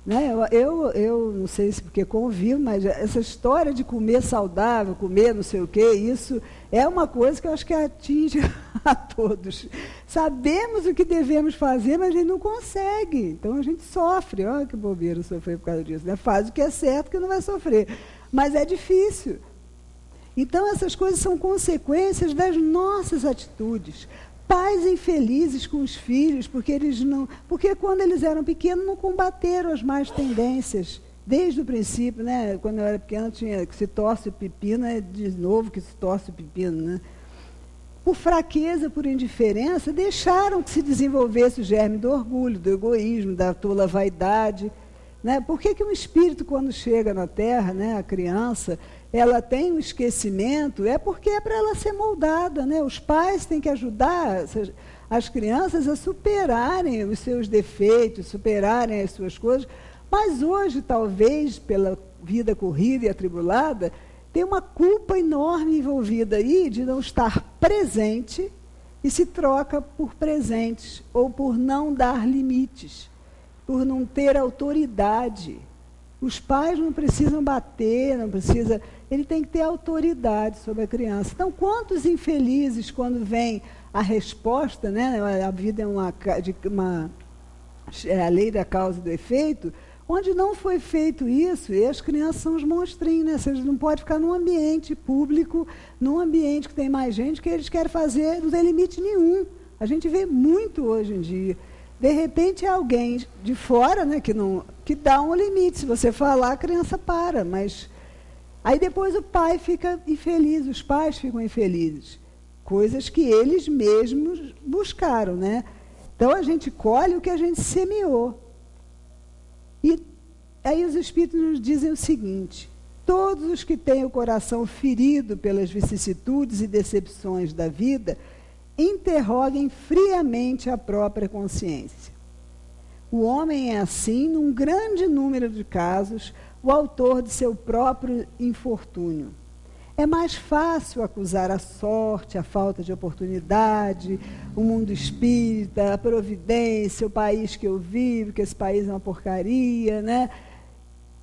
Né? Eu não sei se porque convivo, mas essa história de comer saudável, comer não sei o quê, isso é uma coisa que eu acho que atinge a todos. Sabemos o que devemos fazer, mas a gente não consegue. Então a gente sofre. Olha que bobeira sofrer por causa disso. Né? Faz o que é certo que não vai sofrer. Mas é difícil. Então essas coisas são consequências das nossas atitudes. Pais infelizes com os filhos, porque quando eles eram pequenos não combateram as más tendências, desde o princípio, né? Quando eu era pequena tinha que se torce o pepino, é de novo que se torce o pepino, né? Por fraqueza, por indiferença, deixaram que se desenvolvesse o germe do orgulho, do egoísmo, da tola vaidade. Né? Por que um espírito, quando chega na Terra, né, a criança, ela tem um esquecimento? É porque é para ela ser moldada. Né? Os pais têm que ajudar as crianças a superarem os seus defeitos, superarem as suas coisas. Mas hoje, talvez, pela vida corrida e atribulada, tem uma culpa enorme envolvida aí de não estar presente e se troca por presentes ou por não dar limites, por não ter autoridade. Os pais não precisam bater, não precisa, ele tem que ter autoridade sobre a criança. Então, quantos infelizes, quando vem a resposta, né, a vida é a lei da causa e do efeito, onde não foi feito isso, e as crianças são os monstrinhos, né? Vocês não podem ficar num ambiente público, num ambiente que tem mais gente, que eles querem fazer, não tem limite nenhum. A gente vê muito hoje em dia. De repente é alguém de fora, né, que dá um limite. Se você falar, a criança para, mas aí depois o pai fica infeliz, os pais ficam infelizes. Coisas que eles mesmos buscaram, né? Então a gente colhe o que a gente semeou. E aí os Espíritos nos dizem o seguinte: todos os que têm o coração ferido pelas vicissitudes e decepções da vida, interroguem friamente a própria consciência. O homem é, assim, num grande número de casos, o autor de seu próprio infortúnio. É mais fácil acusar a sorte, a falta de oportunidade, o mundo espírita, a providência, o país que eu vivo, que esse país é uma porcaria, né?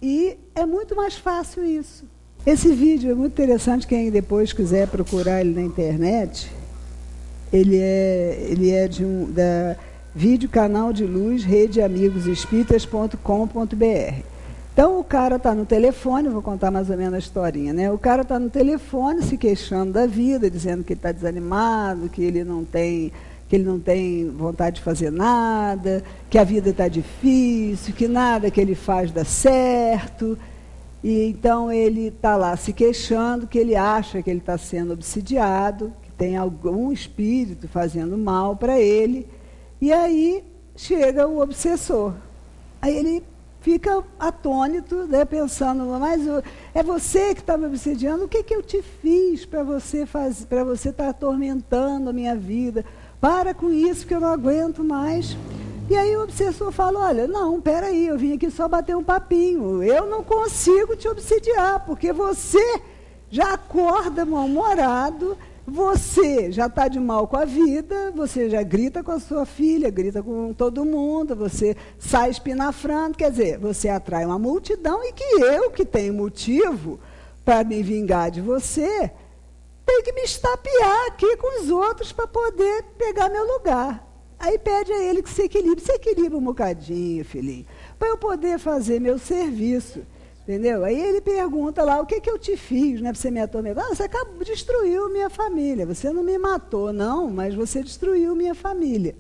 E é muito mais fácil isso. Esse vídeo é muito interessante, quem depois quiser procurar ele na internet, ele é da Vídeo Canal de Luz, redeamigosespíritas.com.br. Então o cara está no telefone, vou contar mais ou menos a historinha, né? O cara está no telefone se queixando da vida, dizendo que ele está desanimado, que ele não tem vontade de fazer nada, que a vida está difícil, que nada que ele faz dá certo. E então ele está lá se queixando, que ele acha que ele está sendo obsidiado, que tem algum espírito fazendo mal para ele. E aí chega o obsessor. Aí ele fica atônito, né, pensando, mas é você que está me obsediando, o que eu te fiz para você estar atormentando a minha vida? Para com isso que eu não aguento mais. E aí o obsessor fala, olha, não, peraí, eu vim aqui só bater um papinho, eu não consigo te obsediar, porque você já acorda mal-humorado, você já está de mal com a vida, você já grita com a sua filha, grita com todo mundo, você sai espinafrando, quer dizer, você atrai uma multidão e que eu, que tenho motivo para me vingar de você, tenho que me estapear aqui com os outros para poder pegar meu lugar. Aí pede a ele que se equilibre um bocadinho, filhinho, para eu poder fazer meu serviço. Entendeu? Aí ele pergunta lá, o que eu te fiz, né, para você me atormentar? Ah, você destruiu minha família. Você não me matou, não, mas você destruiu minha família.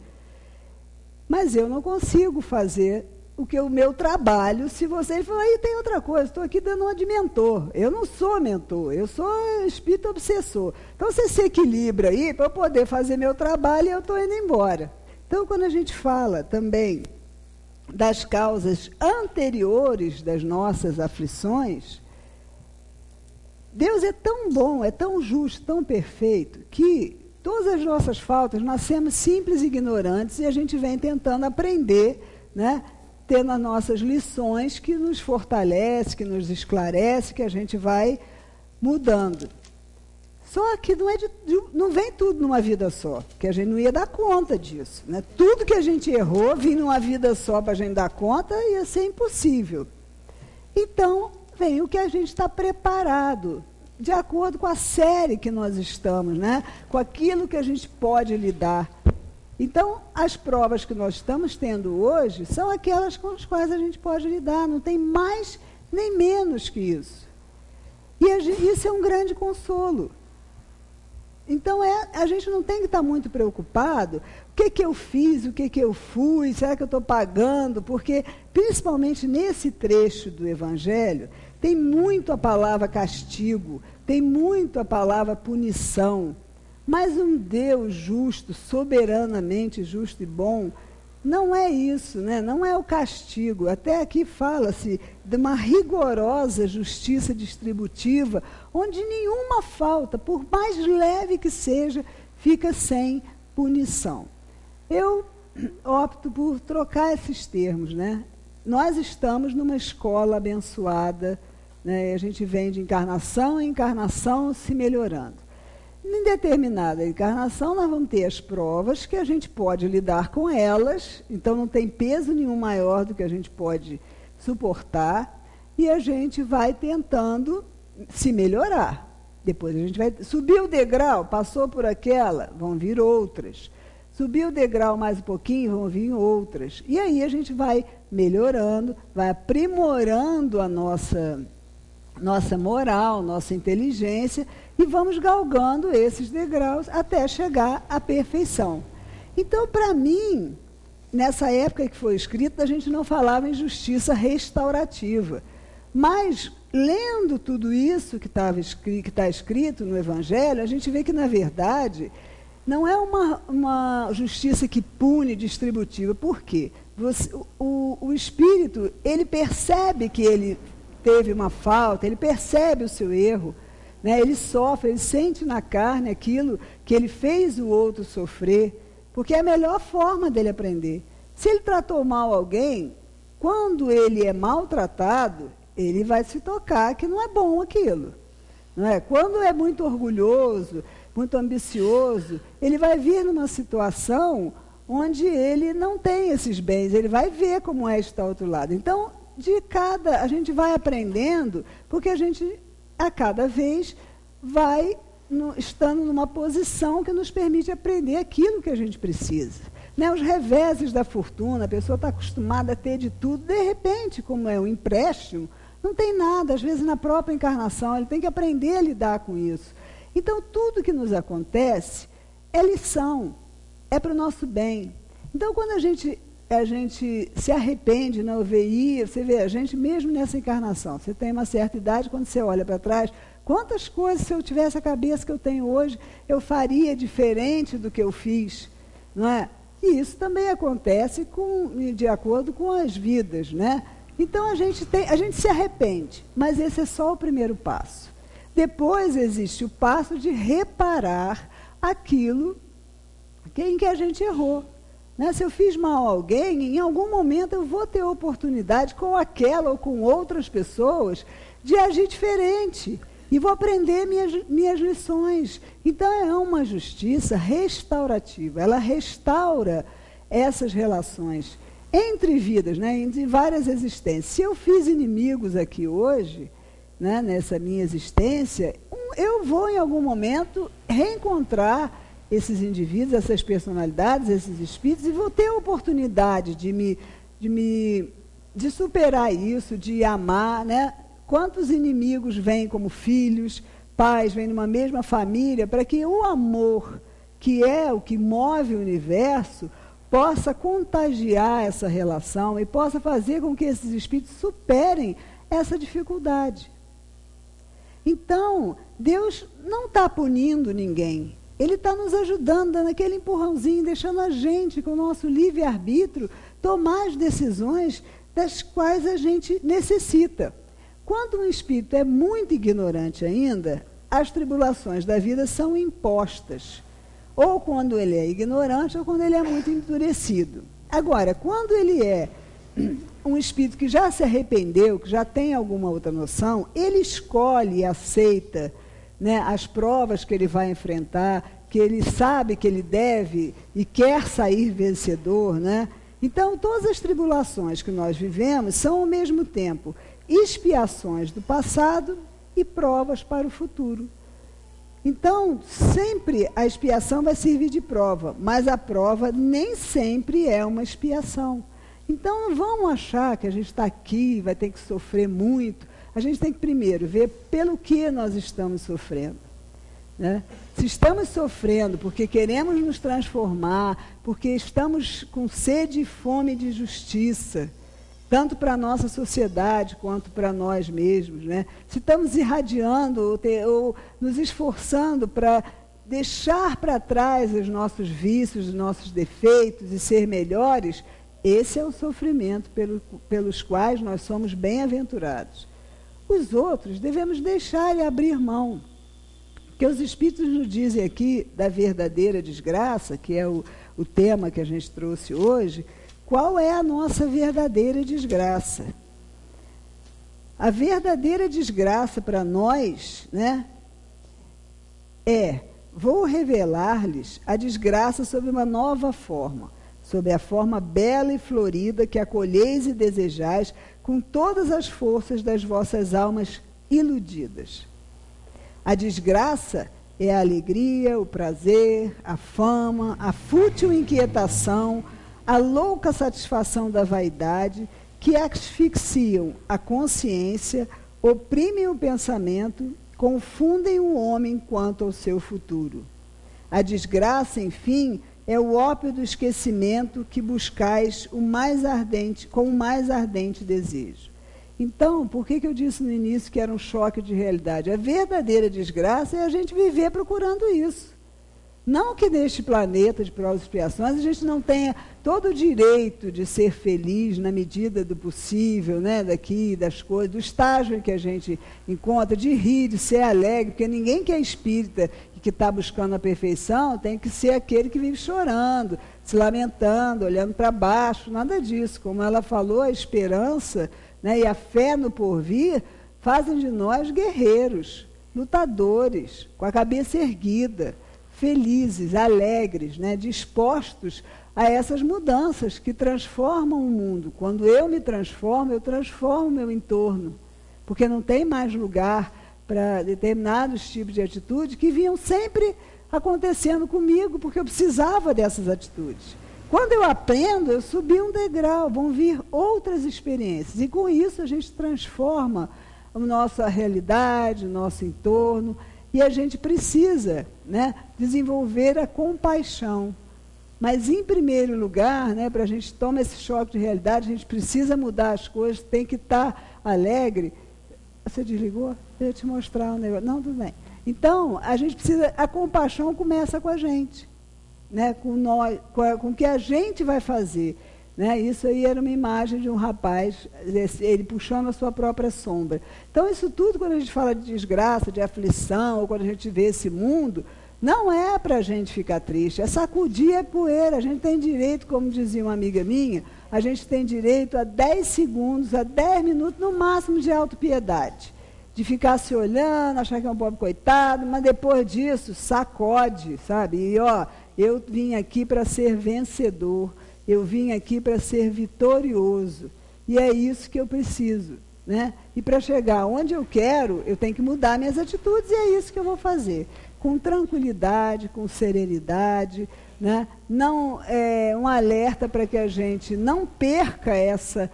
Mas eu não consigo fazer o meu trabalho. Se você falar, aí tem outra coisa, estou aqui dando uma de mentor. Eu não sou mentor, eu sou espírito obsessor. Então você se equilibra aí para eu poder fazer meu trabalho e eu estou indo embora. Então, quando a gente fala também das causas anteriores das nossas aflições, Deus é tão bom, é tão justo, tão perfeito, que todas as nossas faltas, nascemos simples e ignorantes e a gente vem tentando aprender, né, tendo as nossas lições que nos fortalece, que nos esclarece, que a gente vai mudando. Só que não vem tudo numa vida só, porque a gente não ia dar conta disso, né? Tudo que a gente errou, vir numa vida só para a gente dar conta, ia ser impossível. Então, vem o que a gente está preparado, de acordo com a série que nós estamos, né? Com aquilo que a gente pode lidar. Então, as provas que nós estamos tendo hoje são aquelas com as quais a gente pode lidar, não tem mais nem menos que isso. E isso é um grande consolo. Então, a gente não tem que estar muito preocupado, o que eu fiz, o que eu fui, será que eu estou pagando? Porque, principalmente nesse trecho do Evangelho, tem muito a palavra castigo, tem muito a palavra punição. Mas um Deus justo, soberanamente justo e bom, não é isso, né? Não é o castigo. Até aqui fala-se de uma rigorosa justiça distributiva, onde nenhuma falta, por mais leve que seja, fica sem punição. Eu opto por trocar esses termos, né? Nós estamos numa escola abençoada, né? A gente vem de encarnação em encarnação se melhorando. Em determinada encarnação, nós vamos ter as provas que a gente pode lidar com elas, então não tem peso nenhum maior do que a gente pode suportar, e a gente vai tentando se melhorar. Depois a gente vai subir o degrau, passou por aquela, vão vir outras. Subiu o degrau mais um pouquinho, vão vir outras. E aí a gente vai melhorando, vai aprimorando a nossa moral, nossa inteligência, e vamos galgando esses degraus até chegar à perfeição. Então, para mim, nessa época que foi escrito, a gente não falava em justiça restaurativa. Mas, lendo tudo isso que está escrito no Evangelho, a gente vê que, na verdade, não é uma justiça que pune distributiva. Por quê? O espírito, ele percebe que ele teve uma falta, ele percebe o seu erro, né? Ele sofre, ele sente na carne aquilo que ele fez o outro sofrer, porque é a melhor forma dele aprender. Se ele tratou mal alguém, quando ele é maltratado, ele vai se tocar que não é bom aquilo. Não é? Quando é muito orgulhoso, muito ambicioso, ele vai vir numa situação onde ele não tem esses bens, ele vai ver como é estar ao outro lado. Então, a gente vai aprendendo, porque a gente, a cada vez, vai estando numa posição que nos permite aprender aquilo que a gente precisa. Né? Os reveses da fortuna, a pessoa está acostumada a ter de tudo, de repente, como é um empréstimo, não tem nada, às vezes na própria encarnação, ele tem que aprender a lidar com isso. Então, tudo que nos acontece é lição, é para o nosso bem. Então, quando a gente se arrepende, não vê, você vê, a gente mesmo nessa encarnação, você tem uma certa idade, quando você olha para trás, quantas coisas, se eu tivesse a cabeça que eu tenho hoje, eu faria diferente do que eu fiz, não é? E isso também acontece de acordo com as vidas, né? Então a gente se arrepende, mas esse é só o primeiro passo. Depois existe o passo de reparar aquilo em que a gente errou. Né? Se eu fiz mal a alguém, em algum momento eu vou ter oportunidade com aquela ou com outras pessoas de agir diferente. E vou aprender minhas lições. Então é uma justiça restaurativa. Ela restaura essas relações entre vidas, né? Entre várias existências. Se eu fiz inimigos aqui hoje, né, nessa minha existência, eu vou em algum momento reencontrar esses indivíduos, essas personalidades, esses espíritos, e vou ter a oportunidade de superar isso, de amar, né? Quantos inimigos vêm como filhos, pais, vêm numa mesma família, para que o amor, que é o que move o universo, possa contagiar essa relação e possa fazer com que esses espíritos superem essa dificuldade. Então, Deus não está punindo ninguém. Ele está nos ajudando, dando aquele empurrãozinho, deixando a gente, com o nosso livre-arbítrio, tomar as decisões das quais a gente necessita. Quando um espírito é muito ignorante ainda, as tribulações da vida são impostas. Ou quando ele é ignorante, ou quando ele é muito endurecido. Agora, quando ele é um espírito que já se arrependeu, que já tem alguma outra noção, ele escolhe e aceita, né, as provas que ele vai enfrentar, que ele sabe que ele deve e quer sair vencedor, né? Então, todas as tribulações que nós vivemos são, ao mesmo tempo, expiações do passado e provas para o futuro. Então, sempre a expiação vai servir de prova, mas a prova nem sempre é uma expiação. Então, não vão achar que a gente está aqui, vai ter que sofrer muito. A gente tem que primeiro ver pelo que nós estamos sofrendo, né? Se estamos sofrendo porque queremos nos transformar, porque estamos com sede e fome de justiça, tanto para a nossa sociedade quanto para nós mesmos, né? Se estamos irradiando ou nos esforçando para deixar para trás os nossos vícios, os nossos defeitos e ser melhores, esse é o sofrimento pelos quais nós somos bem-aventurados. Os outros devemos deixar e abrir mão. Porque os Espíritos nos dizem aqui da verdadeira desgraça, que é o tema que a gente trouxe hoje, qual é a nossa verdadeira desgraça. A verdadeira desgraça para nós, né, vou revelar-lhes a desgraça sob uma nova forma, sob a forma bela e florida que acolheis e desejais com todas as forças das vossas almas iludidas. A desgraça é a alegria, o prazer, a fama, a fútil inquietação, a louca satisfação da vaidade, que asfixiam a consciência, oprimem o pensamento, confundem o homem quanto ao seu futuro. A desgraça, enfim, é o ópio do esquecimento que buscais com o mais ardente desejo. Então, por que eu disse no início que era um choque de realidade? A verdadeira desgraça é a gente viver procurando isso. Não que neste planeta de provas e expiações a gente não tenha todo o direito de ser feliz na medida do possível, né, daqui, das coisas, do estágio em que a gente encontra, de rir, de ser alegre, porque ninguém que é espírita e que está buscando a perfeição tem que ser aquele que vive chorando, se lamentando, olhando para baixo, nada disso. Como ela falou, a esperança, né, e a fé no porvir fazem de nós guerreiros, lutadores, com a cabeça erguida, felizes, alegres, né, dispostos a essas mudanças que transformam o mundo. Quando eu me transformo, eu transformo o meu entorno, porque não tem mais lugar para determinados tipos de atitude que vinham sempre acontecendo comigo, porque eu precisava dessas atitudes. Quando eu aprendo, eu subi um degrau, vão vir outras experiências, e com isso a gente transforma a nossa realidade, o nosso entorno, e a gente precisa, né, desenvolver a compaixão. Mas, em primeiro lugar, né, para a gente tomar esse choque de realidade, a gente precisa mudar as coisas, tem que estar alegre. Você desligou? Eu ia te mostrar um negócio. Não, tudo bem. Então, a gente precisa, a compaixão começa com a gente, né, com o que a gente vai fazer. Né? Isso aí era uma imagem de um rapaz, ele puxando a sua própria sombra. Então, isso tudo, quando a gente fala de desgraça, de aflição, ou quando a gente vê esse mundo, não é para a gente ficar triste, é sacudir a poeira. A gente tem direito, como dizia uma amiga minha, a gente tem direito a 10 segundos, a 10 minutos, no máximo, de autopiedade. De ficar se olhando, achar que é um pobre coitado, mas depois disso, sacode, sabe? E, eu vim aqui para ser vencedor. Eu vim aqui para ser vitorioso. E é isso que eu preciso, né? E para chegar onde eu quero, eu tenho que mudar minhas atitudes, e é isso que eu vou fazer. Com tranquilidade, com serenidade, né? Não, um alerta para que a gente não perca essa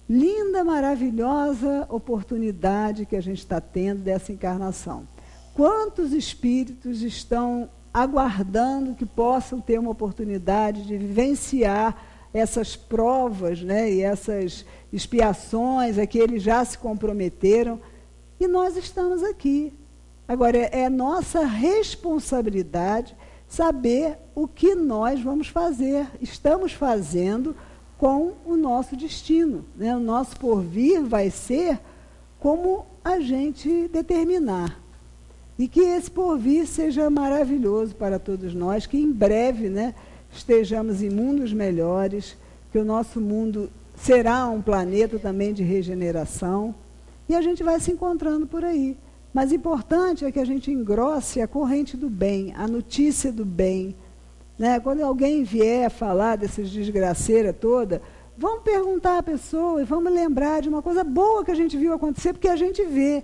linda, maravilhosa oportunidade que a gente está tendo dessa encarnação. Quantos espíritos estão aguardando que possam ter uma oportunidade de vivenciar essas provas, né, e essas expiações a que eles já se comprometeram, e nós estamos aqui. Agora, é nossa responsabilidade saber o que nós vamos fazer, estamos fazendo com o nosso destino, né? O nosso porvir vai ser como a gente determinar. E que esse porvir seja maravilhoso para todos nós, que em breve, né, estejamos em mundos melhores, que o nosso mundo será um planeta também de regeneração, e a gente vai se encontrando por aí. Mas importante é que a gente engrosse a corrente do bem, a notícia do bem, né? Quando alguém vier falar dessas desgraceiras toda, vamos perguntar à pessoa e vamos lembrar de uma coisa boa que a gente viu acontecer, porque a gente vê.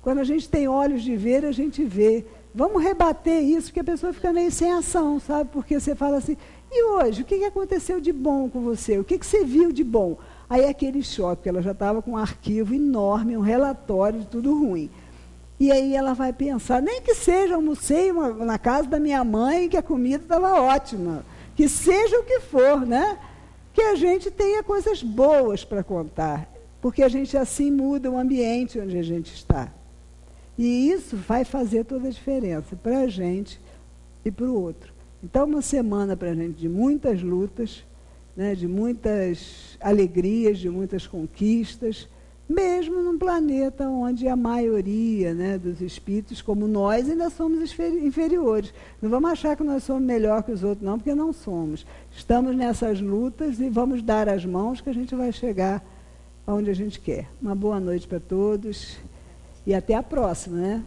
Quando a gente tem olhos de ver, a gente vê. Vamos rebater isso, porque a pessoa fica meio sem ação, sabe? Porque você fala assim, e hoje, o que aconteceu de bom com você? O que você viu de bom? Aí aquele choque, porque ela já estava com um arquivo enorme, um relatório de tudo ruim. E aí ela vai pensar, nem que seja, almocei na casa da minha mãe, que a comida estava ótima. Que seja o que for, né? Que a gente tenha coisas boas para contar. Porque a gente assim muda o ambiente onde a gente está. E isso vai fazer toda a diferença para a gente e para o outro. Então, uma semana para a gente de muitas lutas, né, de muitas alegrias, de muitas conquistas, mesmo num planeta onde a maioria, né, dos espíritos, como nós, ainda somos inferiores. Não vamos achar que nós somos melhor que os outros, não, porque não somos. Estamos nessas lutas e vamos dar as mãos que a gente vai chegar aonde a gente quer. Uma boa noite para todos. E até a próxima, né?